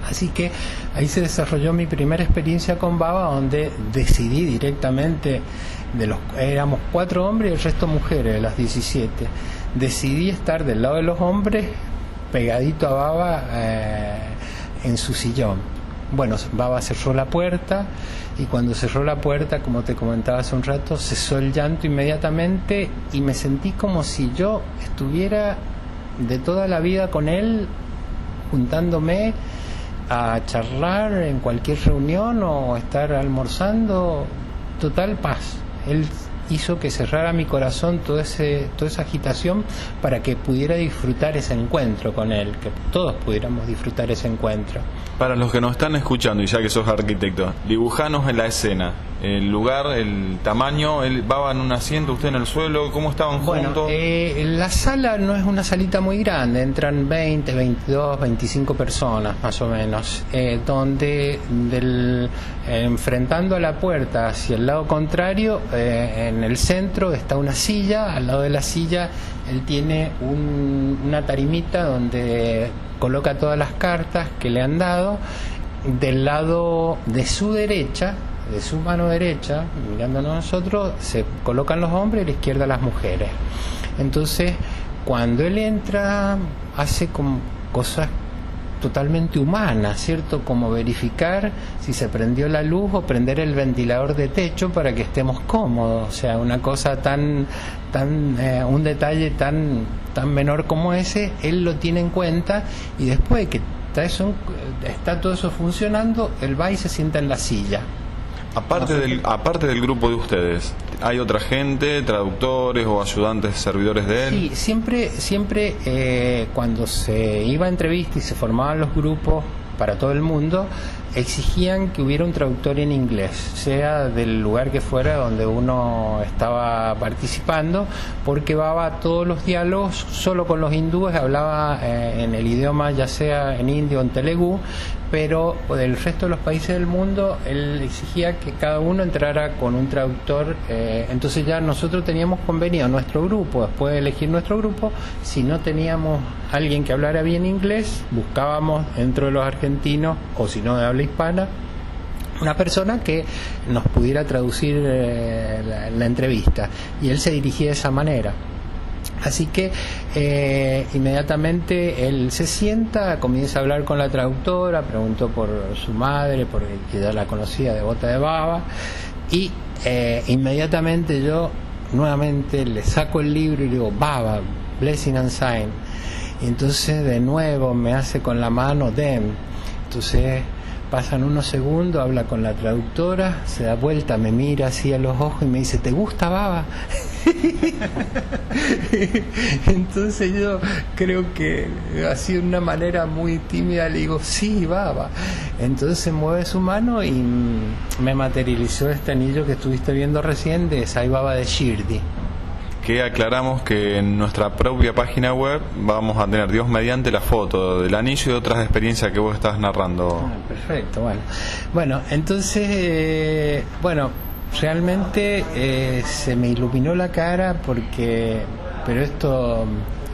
Así que ahí se desarrolló mi primera experiencia con Baba, donde decidí directamente, éramos 4 hombres y el resto mujeres, de las 17. Decidí estar del lado de los hombres, pegadito a Baba en su sillón. Bueno, Baba cerró la puerta, y cuando cerró la puerta, como te comentaba hace un rato, cesó el llanto inmediatamente, y me sentí como si yo estuviera de toda la vida con él, juntándome a charlar en cualquier reunión o estar almorzando. Total paz. Él hizo que cerrara mi corazón toda esa agitación para que pudiera disfrutar ese encuentro con él, que todos pudiéramos disfrutar ese encuentro. Para los que nos están escuchando, y ya que sos arquitecto, dibujanos en la escena, el lugar, el tamaño. Él Baba en un asiento, usted en el suelo, ¿cómo estaban juntos? La sala no es una salita muy grande, entran 20, 22, 25 personas más o menos, donde enfrentando a la puerta hacia el lado contrario, en el centro está una silla. Al lado de la silla él tiene una tarimita donde coloca todas las cartas que le han dado. Del lado de su derecha, de su mano derecha, mirándonos a nosotros, se colocan los hombres y a la izquierda las mujeres. Entonces, cuando él entra, hace como cosas totalmente humanas, ¿cierto? Como verificar si se prendió la luz o prender el ventilador de techo para que estemos cómodos. O sea, una cosa un detalle tan menor como ese, él lo tiene en cuenta, y después de que está todo eso funcionando, él va y se sienta en la silla. Aparte del grupo de ustedes, ¿hay otra gente, traductores o ayudantes, servidores de él? Sí, siempre cuando se iba a entrevista y se formaban los grupos para todo el mundo, exigían que hubiera un traductor en inglés, sea del lugar que fuera donde uno estaba participando, porque Baba todos los diálogos solo con los hindúes hablaba en el idioma, ya sea en hindi o en telugu, pero del resto de los países del mundo él exigía que cada uno entrara con un traductor. Entonces ya nosotros teníamos convenido nuestro grupo, después de elegir nuestro grupo, si no teníamos alguien que hablara bien inglés, buscábamos dentro de los argentinos, o si no de habla hispana, una persona que nos pudiera traducir la entrevista, y él se dirigía de esa manera. Así que inmediatamente él se sienta, comienza a hablar con la traductora, preguntó por su madre, porque ya la conocía, devota de Baba, y inmediatamente yo nuevamente le saco el libro y le digo, Baba, Blessing and Sign. Y entonces de nuevo me hace con la mano Dem. Entonces pasan unos segundos, habla con la traductora, se da vuelta, me mira así a los ojos y me dice, ¿te gusta Baba? Entonces yo creo que así de una manera muy tímida le digo, sí, Baba. Entonces mueve su mano y me materializó este anillo que estuviste viendo recién de Sai Baba de Shirdi. que aclaramos que en nuestra propia página web vamos a tener, Dios mediante, la foto del anillo y de otras experiencias que vos estás narrando. Perfecto, bueno, entonces, realmente se me iluminó la cara pero esto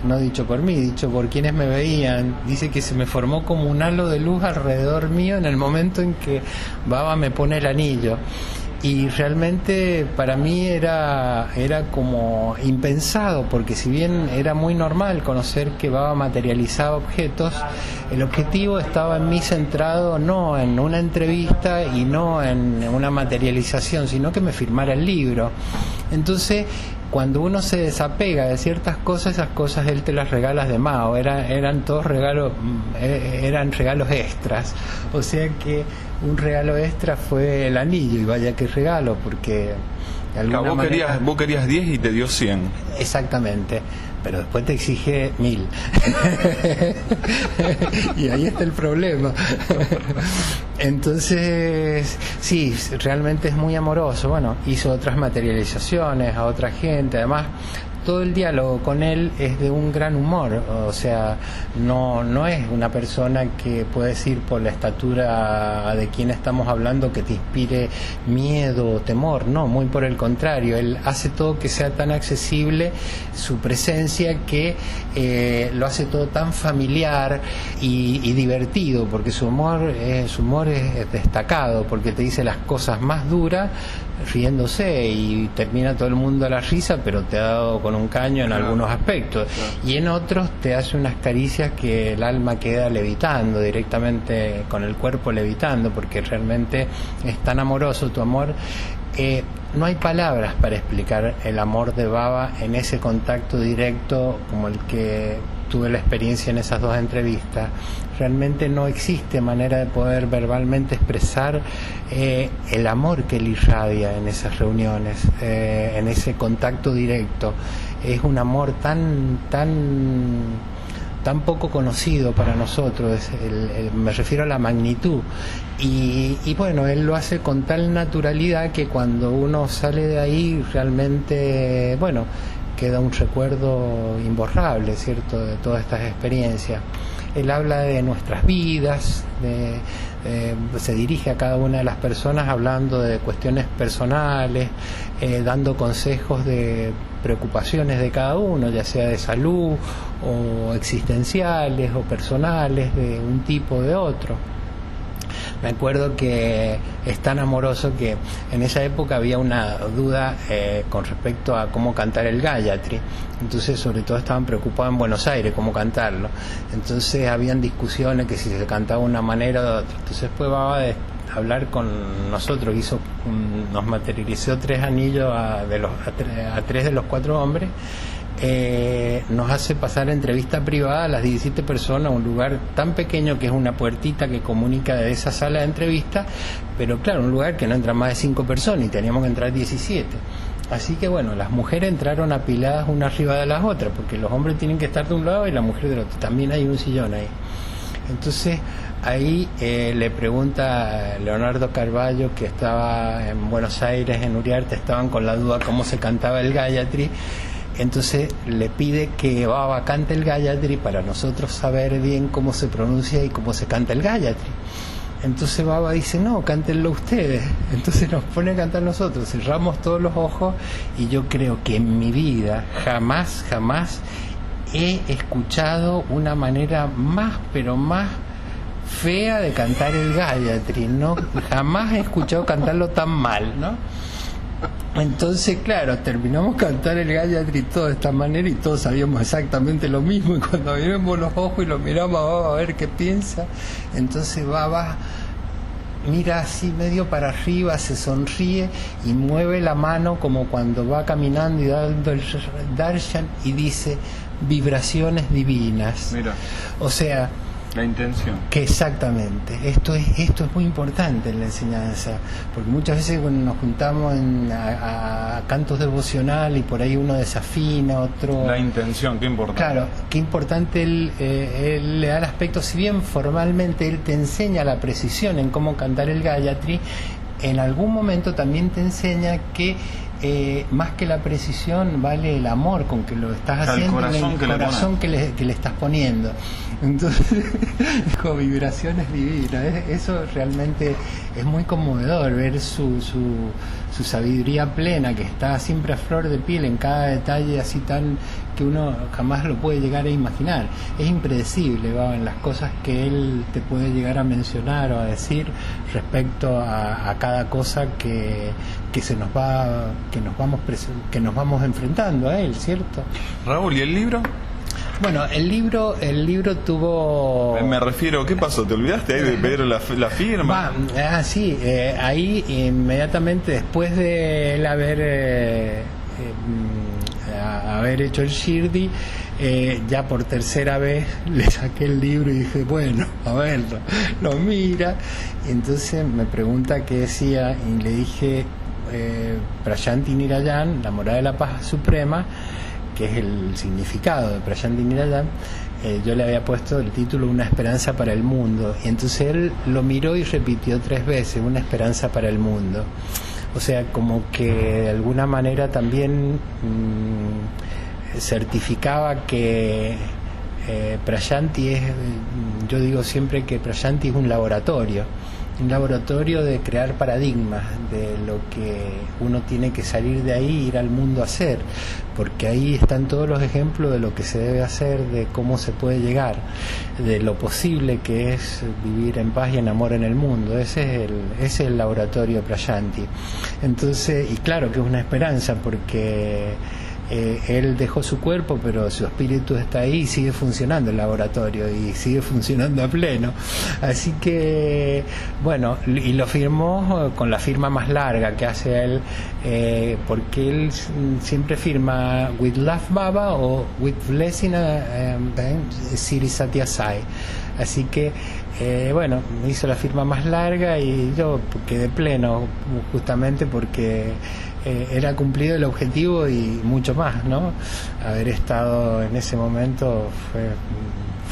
no dicho por mí, dicho por quienes me veían. Dice que se me formó como un halo de luz alrededor mío en el momento en que Baba me pone el anillo. Y realmente para mí era como impensado, porque si bien era muy normal conocer que Baba materializaba objetos, el objetivo estaba en mí centrado no en una entrevista y no en una materialización, sino que me firmara el libro. Entonces, cuando uno se desapega de ciertas cosas, esas cosas él te las regalas de Mao, eran todos regalos, eran regalos extras. O sea que un regalo extra fue el anillo, y vaya que regalo, porque de alguna manera... Vos querías 10 y te dio 100. Exactamente, pero después te exige 1000. Y ahí está el problema. Entonces, sí, realmente es muy amoroso. Bueno, hizo otras materializaciones a otra gente, además todo el diálogo con él es de un gran humor, o sea, no es una persona que puede decir por la estatura de quien estamos hablando que te inspire miedo o temor, no, muy por el contrario, él hace todo que sea tan accesible, su presencia, que lo hace todo tan familiar y divertido, porque su humor es destacado, porque te dice las cosas más duras riéndose y termina todo el mundo a la risa, pero te ha dado con un caño en algunos aspectos, y en otros te hace unas caricias que el alma queda levitando, directamente con el cuerpo levitando, porque realmente es tan amoroso tu amor. No hay palabras para explicar el amor de Baba en ese contacto directo como el que tuve la experiencia en esas 2 entrevistas. Realmente no existe manera de poder verbalmente expresar el amor que él irradia en esas reuniones, en ese contacto directo. Es un amor tan poco conocido para nosotros, me refiero a la magnitud, y bueno, él lo hace con tal naturalidad que cuando uno sale de ahí realmente, bueno, queda un recuerdo imborrable, ¿cierto?, de todas estas experiencias. Él habla de nuestras vidas, se dirige a cada una de las personas hablando de cuestiones personales, dando consejos de preocupaciones de cada uno, ya sea de salud o existenciales o personales, de un tipo o de otro. Me acuerdo que es tan amoroso que en esa época había una duda con respecto a cómo cantar el Gayatri. Entonces, sobre todo estaban preocupados en Buenos Aires cómo cantarlo. Entonces habían discusiones que si se cantaba de una manera o de otra. Entonces después Baba de hablar con nosotros, nos materializó 3 anillos a 3 de los 4 hombres. Nos hace pasar entrevista privada a las 17 personas a un lugar tan pequeño que es una puertita que comunica de esa sala de entrevista, pero claro, un lugar que no entran más de 5 personas y teníamos que entrar 17. Así que bueno, las mujeres entraron apiladas una arriba de las otras, porque los hombres tienen que estar de un lado y la mujer del otro. También hay un sillón ahí. Entonces ahí le pregunta Leonardo Carballo, que estaba en Buenos Aires, en Uriarte, estaban con la duda cómo se cantaba el Gayatri. Entonces le pide que Baba cante el Gayatri para nosotros saber bien cómo se pronuncia y cómo se canta el Gayatri. Entonces Baba dice, no, cántenlo ustedes. Entonces nos pone a cantar nosotros, cerramos todos los ojos, y yo creo que en mi vida jamás he escuchado una manera más, pero más fea de cantar el Gayatri, ¿no? Jamás he escuchado cantarlo tan mal, ¿no? Entonces, claro, terminamos cantar el Gayatri todo de esta manera y todos sabíamos exactamente lo mismo, y cuando abrimos los ojos y lo miramos a Baba a ver qué piensa, entonces Baba mira así medio para arriba, se sonríe y mueve la mano como cuando va caminando y dando el darshan, y dice vibraciones divinas. Mira. O sea, la intención. Que exactamente. Esto es muy importante en la enseñanza, porque muchas veces cuando nos juntamos a cantos devocional y por ahí uno desafina, otro... La intención, qué importante. Claro, qué importante él le da el aspecto, si bien formalmente él te enseña la precisión en cómo cantar el Gayatri, en algún momento también te enseña que más que la precisión vale el amor con que lo estás haciendo, el corazón que le estás poniendo. Entonces, con vibraciones divinas, eso realmente es muy conmovedor, ver su sabiduría plena, que está siempre a flor de piel en cada detalle, así tan que uno jamás lo puede llegar a imaginar. Es impredecible, en las cosas que él te puede llegar a mencionar o a decir respecto a cada cosa que nos vamos enfrentando a él, ¿cierto? Raúl, ¿y el libro? Bueno, el libro tuvo... Me refiero, ¿qué pasó? ¿Te olvidaste ahí de pedir la firma? Sí, ahí inmediatamente después de él haber hecho el Shirdi, ya por tercera vez le saqué el libro y dije, bueno, a ver, lo mira. Y entonces me pregunta qué decía y le dije, Prayanti Nirayan, la morada de la paz suprema, que es el significado de Prayanti Nirayan. Yo le había puesto el título Una esperanza para el mundo, y entonces él lo miró y repitió 3 veces, Una esperanza para el mundo. O sea, como que de alguna manera también certificaba que Prayanti es, yo digo siempre que Prayanti es un laboratorio de crear paradigmas, de lo que uno tiene que salir de ahí e ir al mundo a hacer, porque ahí están todos los ejemplos de lo que se debe hacer, de cómo se puede llegar, de lo posible que es vivir en paz y en amor en el mundo. Ese es el laboratorio Prayanti. Entonces, y claro que es una esperanza, porque él dejó su cuerpo, pero su espíritu está ahí y sigue funcionando el laboratorio y sigue funcionando a pleno. Así que, bueno, y lo firmó con la firma más larga que hace él, porque él siempre firma With Love Baba o With Blessing Siri Satya Sai. Así que, bueno, me hizo la firma más larga y yo quedé pleno, justamente porque era cumplido el objetivo y mucho más, ¿no? Haber estado en ese momento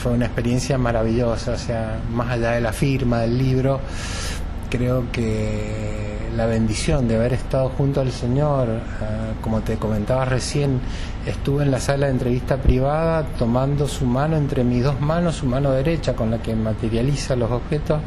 fue una experiencia maravillosa. O sea, más allá de la firma del libro, creo que la bendición de haber estado junto al Señor, como te comentaba recién, estuve en la sala de entrevista privada tomando su mano entre mis 2 manos, su mano derecha con la que materializa los objetos.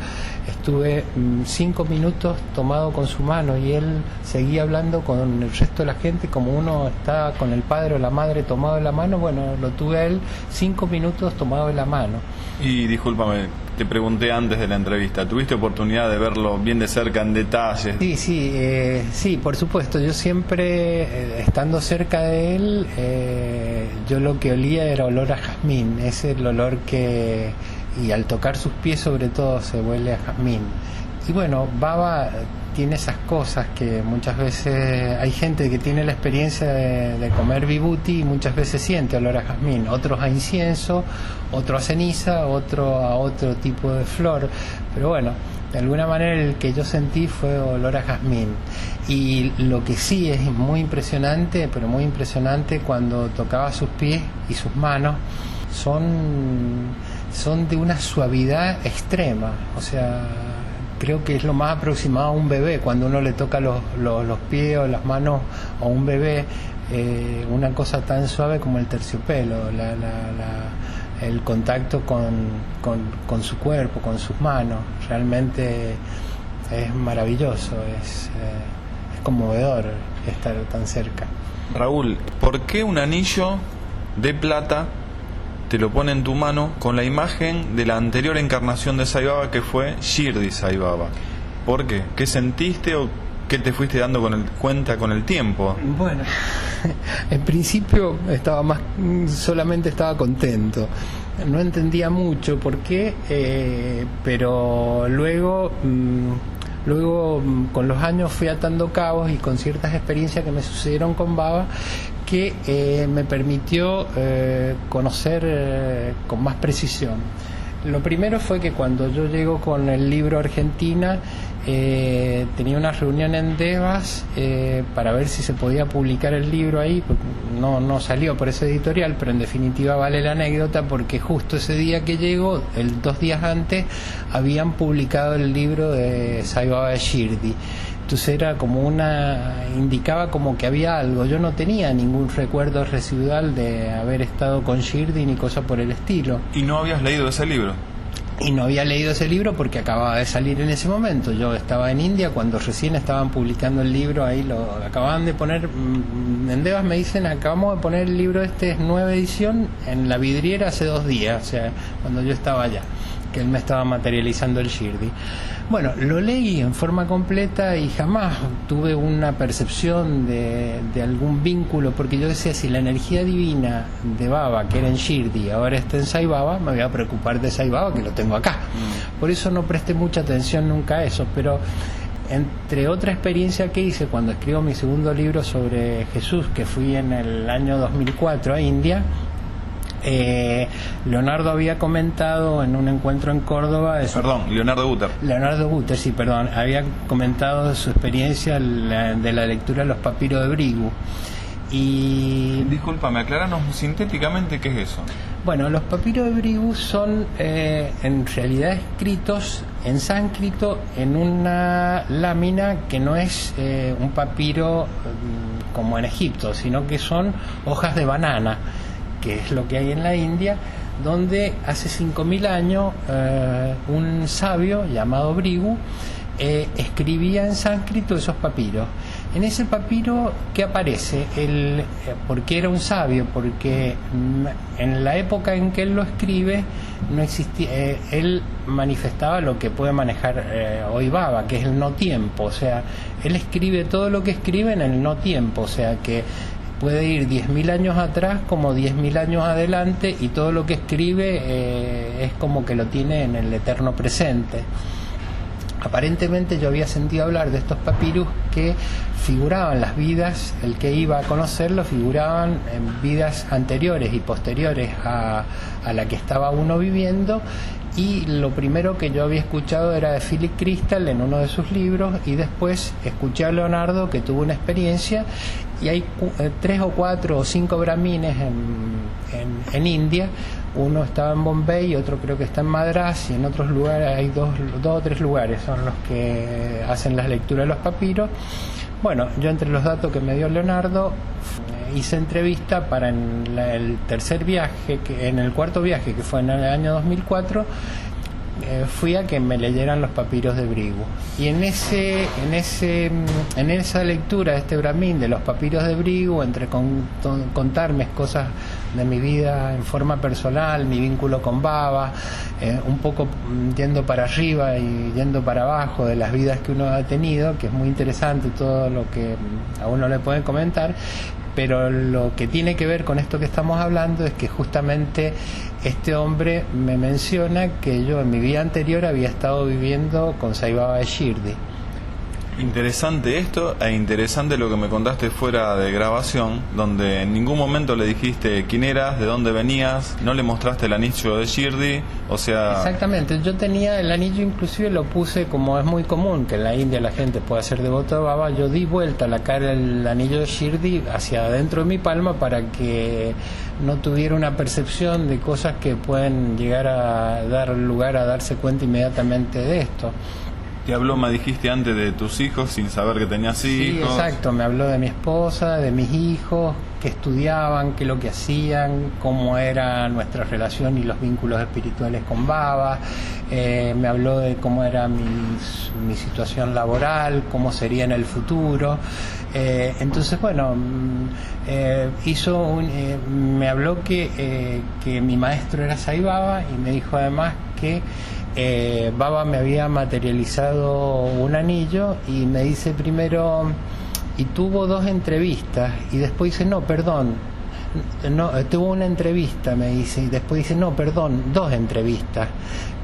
Estuve 5 minutos tomado con su mano y él seguía hablando con el resto de la gente como uno está con el padre o la madre tomado de la mano. Bueno, lo tuve a él 5 minutos tomado de la mano. Y discúlpame, te pregunté antes de la entrevista, ¿tuviste oportunidad de verlo bien de cerca, en detalles? Sí, por supuesto. Yo siempre, estando cerca de él, yo lo que olía era olor a jazmín. Es el olor que, y al tocar sus pies sobre todo, se huele a jazmín. Y bueno, Baba tiene esas cosas que muchas veces hay gente que tiene la experiencia de comer vibuti y muchas veces siente olor a jazmín, otros a incienso, otro a ceniza, otro a otro tipo de flor, pero bueno, de alguna manera el que yo sentí fue olor a jazmín. Y lo que sí es muy impresionante, pero muy impresionante, cuando tocaba sus pies y sus manos, son de una suavidad extrema. O sea, creo que es lo más aproximado a un bebé, cuando uno le toca los pies o las manos a un bebé, una cosa tan suave como el terciopelo, el contacto con su cuerpo, con sus manos, realmente es maravilloso, es conmovedor estar tan cerca. Raúl, ¿por qué un anillo de plata te lo pone en tu mano con la imagen de la anterior encarnación de Sai Baba, que fue Shirdi Sai Baba? ¿Por qué? ¿Qué sentiste o qué te fuiste dando cuenta con el tiempo? Bueno, en principio solamente estaba contento. No entendía mucho por qué, pero luego con los años fui atando cabos y con ciertas experiencias que me sucedieron con Baba, que me permitió conocer con más precisión. Lo primero fue que cuando yo llego con el libro a Argentina, tenía una reunión en Devas para ver si se podía publicar el libro ahí, porque no salió por ese editorial, pero en definitiva vale la anécdota, porque justo ese día que llego, 2 días antes, habían publicado el libro de Sai Baba de Shirdi. Entonces era como indicaba como que había algo. Yo no tenía ningún recuerdo residual de haber estado con Shirdi ni cosa por el estilo. ¿Y no habías leído ese libro? Y no había leído ese libro porque acababa de salir en ese momento. Yo estaba en India cuando recién estaban publicando el libro, ahí lo acababan de poner, en Devas me dicen, acabamos de poner el libro, es nueva edición, en la vidriera hace 2 días, o sea, cuando yo estaba allá, que él me estaba materializando el Shirdi. Bueno, lo leí en forma completa y jamás tuve una percepción de algún vínculo, porque yo decía, si la energía divina de Baba, que era en Shirdi, ahora está en Sai Baba, me voy a preocupar de Sai Baba, que lo tengo acá. Por eso no presté mucha atención nunca a eso, pero entre otra experiencia que hice cuando escribo mi segundo libro sobre Jesús, que fui en el año 2004 a India, Leonardo había comentado en un encuentro en Córdoba Leonardo Guter. Leonardo Guter, sí, perdón, había comentado de su experiencia de la lectura de los papiros de Brigu. Y discúlpame, acláranos sintéticamente qué es eso. Bueno, los papiros de Brigu son en realidad escritos en sánscrito en una lámina que no es un papiro como en Egipto, sino que son hojas de banana, que es lo que hay en la India, donde hace 5.000 años un sabio llamado Brigu escribía en sánscrito esos papiros. En ese papiro, ¿qué aparece? ¿Por qué era un sabio? Porque en la época en que él lo escribe no existía, él manifestaba lo que puede manejar hoy Baba, que es el no tiempo. O sea, él escribe todo lo que escribe en el no tiempo, o sea que puede ir 10.000 años atrás como 10.000 años adelante, y todo lo que escribe es como que lo tiene en el eterno presente. Aparentemente yo había sentido hablar de estos papirus que figuraban las vidas, el que iba a conocerlo figuraban en vidas anteriores y posteriores a la que estaba uno viviendo, y lo primero que yo había escuchado era de Philip Crystal en uno de sus libros, y después escuché a Leonardo que tuvo una experiencia, y hay 3 o 4 o 5 brahmines en India. Uno estaba en Bombay y otro creo que está en Madras, y en otros lugares hay dos o 3 lugares son los que hacen las lecturas de los papiros. Bueno, yo entre los datos que me dio Leonardo hice entrevista para en el tercer viaje, en el cuarto viaje, que fue en el año 2004, fui a que me leyeran los papiros de Brigu. Y en esa lectura de este brahmin de los papiros de Brigu, entre contarme cosas de mi vida en forma personal, mi vínculo con Baba, un poco yendo para arriba y yendo para abajo de las vidas que uno ha tenido, que es muy interesante todo lo que a uno le pueden comentar. Pero lo que tiene que ver con esto que estamos hablando es que justamente este hombre me menciona que yo en mi vida anterior había estado viviendo con Sai Baba de Shirdi. Interesante esto, e interesante lo que me contaste fuera de grabación, donde en ningún momento le dijiste quién eras, de dónde venías, no le mostraste el anillo de Shirdi, o sea... Exactamente, yo tenía el anillo, inclusive lo puse, como es muy común que en la India la gente pueda ser devoto de Baba, yo di vuelta la cara del anillo de Shirdi hacia adentro de mi palma para que no tuviera una percepción de cosas que pueden llegar a dar lugar a darse cuenta inmediatamente de esto. Te habló, me dijiste antes, de tus hijos sin saber que tenías hijos. Sí, exacto, me habló de mi esposa, de mis hijos, qué estudiaban, qué es lo que hacían, cómo era nuestra relación y los vínculos espirituales con Baba. Me habló de cómo era mi situación laboral, cómo sería en el futuro. Entonces, bueno, me habló que mi maestro era Sai Baba, y me dijo además que Baba me había materializado un anillo, y me dice primero, y tuvo 2 entrevistas, y después dice, no, perdón, no, tuvo una entrevista, me dice, y después dice, no, perdón, 2 entrevistas,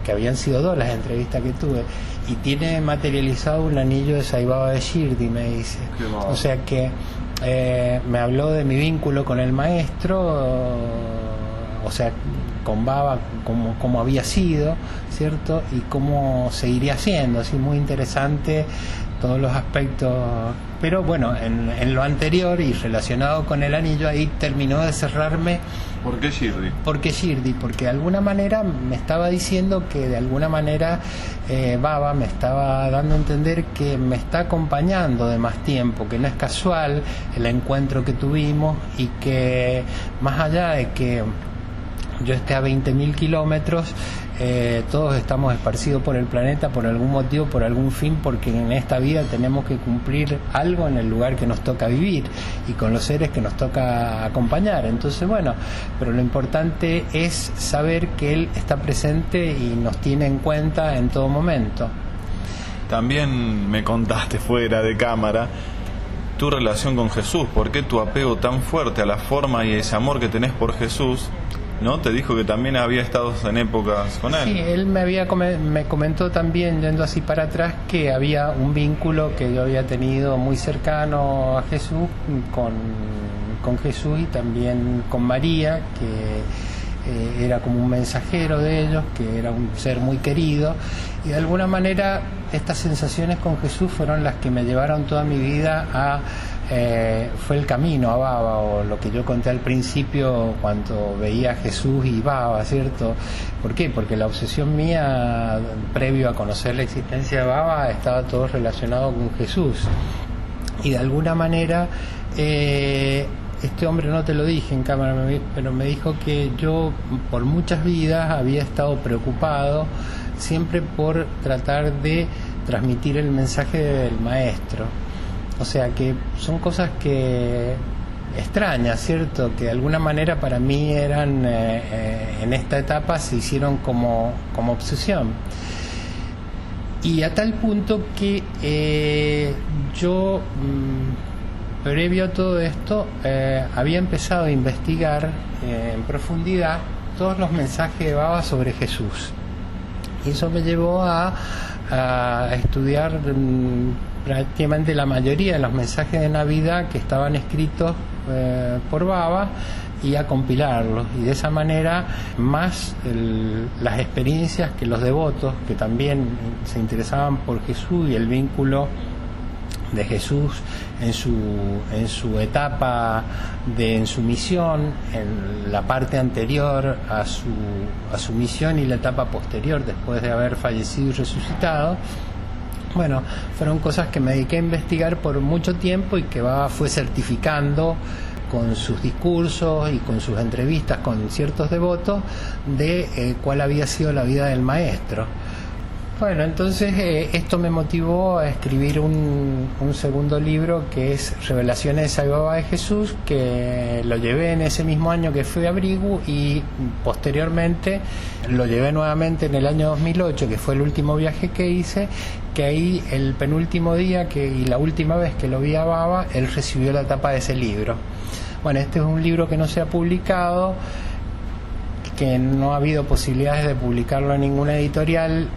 que habían sido 2 las entrevistas que tuve, y tiene materializado un anillo de Sai Baba de Shirdi, me dice. O sea que me habló de mi vínculo con el maestro, o sea, con Baba, como había sido, ¿cierto? Y cómo seguiría siendo, así muy interesante todos los aspectos Pero bueno, en lo anterior y relacionado con el anillo, ahí terminó de cerrarme. ¿Por qué Shirdi? Porque Shirdi, porque de alguna manera me estaba diciendo que de alguna manera Baba me estaba dando a entender que me está acompañando de más tiempo, que no es casual el encuentro que tuvimos y que más allá de que yo esté a 20.000 kilómetros, todos estamos esparcidos por el planeta por algún motivo, por algún fin, porque en esta vida tenemos que cumplir algo en el lugar que nos toca vivir y con los seres que nos toca acompañar. Entonces, bueno, pero lo importante es saber que Él está presente y nos tiene en cuenta en todo momento. También me contaste fuera de cámara tu relación con Jesús. ¿Por qué tu apego tan fuerte a la forma y ese amor que tenés por Jesús? ¿No? Te dijo que también había estado en épocas con él. Sí, él me comentó también, yendo así para atrás, que había un vínculo que yo había tenido muy cercano a Jesús, con Jesús y también con María, que era como un mensajero de ellos, que era un ser muy querido, y de alguna manera estas sensaciones con Jesús fueron las que me llevaron toda mi vida a... fue el camino a Baba, o lo que yo conté al principio cuando veía a Jesús y Baba, ¿cierto? ¿Por qué? Porque la obsesión mía previo a conocer la existencia de Baba estaba todo relacionado con Jesús, y de alguna manera este hombre, no te lo dije en cámara, pero me dijo que yo por muchas vidas había estado preocupado siempre por tratar de transmitir el mensaje del maestro. O sea que son cosas que extrañas, ¿cierto? Que de alguna manera para mí eran, en esta etapa se hicieron como obsesión. Y a tal punto que yo, previo a todo esto, había empezado a investigar en profundidad todos los mensajes de Baba sobre Jesús. Y eso me llevó a estudiar prácticamente la mayoría de los mensajes de Navidad que estaban escritos por Baba y a compilarlos, y de esa manera más las experiencias que los devotos que también se interesaban por Jesús y el vínculo de Jesús en su etapa en su misión, en la parte anterior a su misión y la etapa posterior después de haber fallecido y resucitado. Bueno, fueron cosas que me dediqué a investigar por mucho tiempo y que Baba fue certificando con sus discursos y con sus entrevistas con ciertos devotos de cuál había sido la vida del maestro. Bueno, entonces esto me motivó a escribir un segundo libro que es Revelaciones de Sai Baba de Jesús, que lo llevé en ese mismo año que fui a Brigu, y posteriormente lo llevé nuevamente en el año 2008, que fue el último viaje que hice, que ahí el penúltimo día y la última vez que lo vi a Baba, él recibió la tapa de ese libro. Bueno, este es un libro que no se ha publicado, que no ha habido posibilidades de publicarlo en ninguna editorial,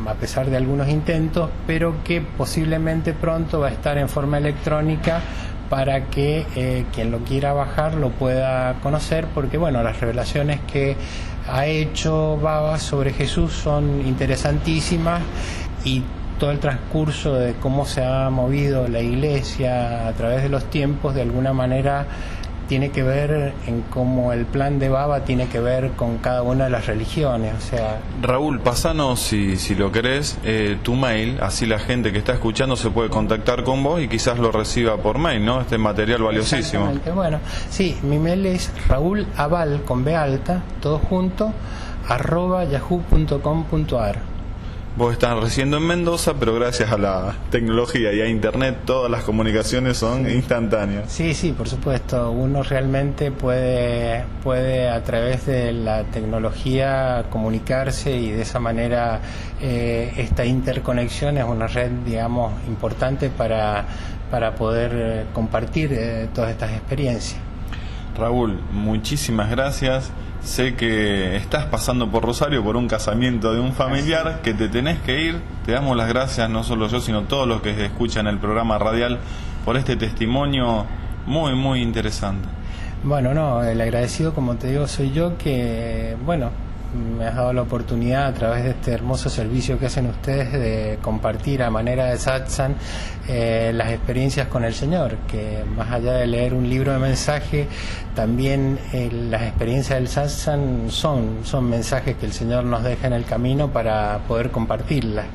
a pesar de algunos intentos, pero que posiblemente pronto va a estar en forma electrónica para que quien lo quiera bajar lo pueda conocer, porque bueno, las revelaciones que ha hecho Baba sobre Jesús son interesantísimas, y todo el transcurso de cómo se ha movido la Iglesia a través de los tiempos de alguna manera tiene que ver en cómo el plan de Baba tiene que ver con cada una de las religiones. O sea, Raúl, pasanos, si lo querés, tu mail, así la gente que está escuchando se puede contactar con vos y quizás lo reciba por mail, ¿no? Este material valiosísimo. Exactamente. Bueno, sí, mi mail es raulaval, con B alta, todo junto, @yahoo.com.ar. Vos estás residiendo en Mendoza, pero gracias a la tecnología y a internet todas las comunicaciones son instantáneas. Sí, sí, por supuesto. Uno realmente puede a través de la tecnología comunicarse, y de esa manera esta interconexión es una red, digamos, importante para poder compartir todas estas experiencias. Raúl, muchísimas gracias. Sé que estás pasando por Rosario por un casamiento de un familiar, que te tenés que ir. Te damos las gracias, no solo yo, sino todos los que escuchan el programa radial, por este testimonio muy, muy interesante. Bueno, no, el agradecido, como te digo, soy yo, que, bueno, me has dado la oportunidad a través de este hermoso servicio que hacen ustedes de compartir a manera de satsang las experiencias con el Señor, que más allá de leer un libro de mensaje, también las experiencias del satsang son mensajes que el Señor nos deja en el camino para poder compartirlas.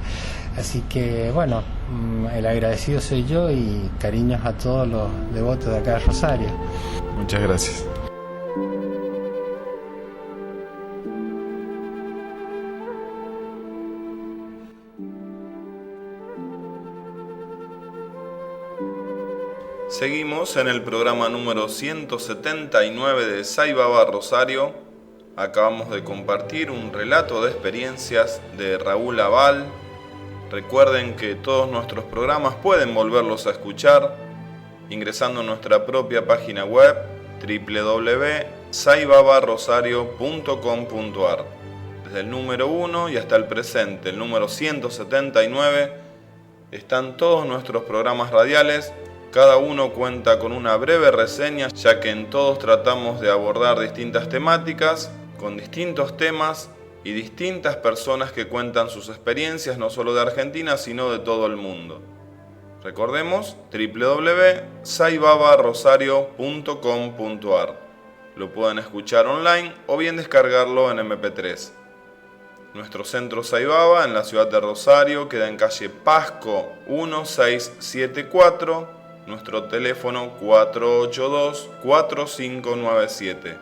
Así que bueno, el agradecido soy yo y cariños a todos los devotos de acá de Rosario. Muchas gracias. Seguimos en el programa número 179 de Sai Baba Rosario. Acabamos de compartir un relato de experiencias de Raúl Aval. Recuerden que todos nuestros programas pueden volverlos a escuchar ingresando a nuestra propia página web www.saibabarosario.com.ar. Desde el número 1 y hasta el presente, el número 179, están todos nuestros programas radiales. Cada uno cuenta con una breve reseña, ya que en todos tratamos de abordar distintas temáticas, con distintos temas y distintas personas que cuentan sus experiencias, no solo de Argentina, sino de todo el mundo. Recordemos, www.saibabarosario.com.ar. Lo pueden escuchar online o bien descargarlo en MP3. Nuestro centro Sai Baba en la ciudad de Rosario queda en calle Pasco 1674. Nuestro teléfono 482-4597.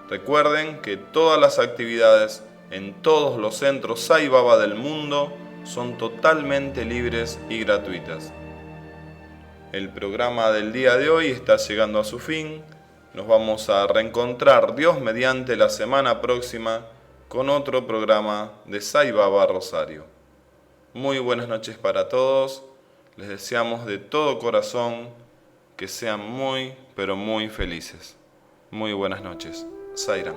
Recuerden que todas las actividades en todos los centros Sai Baba del mundo son totalmente libres y gratuitas. El programa del día de hoy está llegando a su fin. Nos vamos a reencontrar, Dios mediante, la semana próxima con otro programa de Sai Baba Rosario. Muy buenas noches para todos. Les deseamos de todo corazón que sean muy, pero muy felices. Muy buenas noches. Sairam.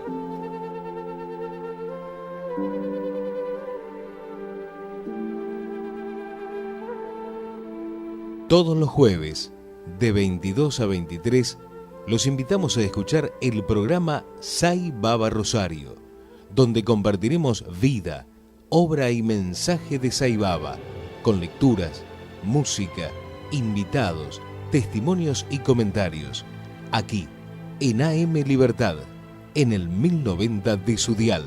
Todos los jueves, de 22 a 23, los invitamos a escuchar el programa Sai Baba Rosario, donde compartiremos vida, obra y mensaje de Sai Baba, con lecturas, música, invitados, testimonios y comentarios, aquí en AM Libertad, en el 1090 de su dial.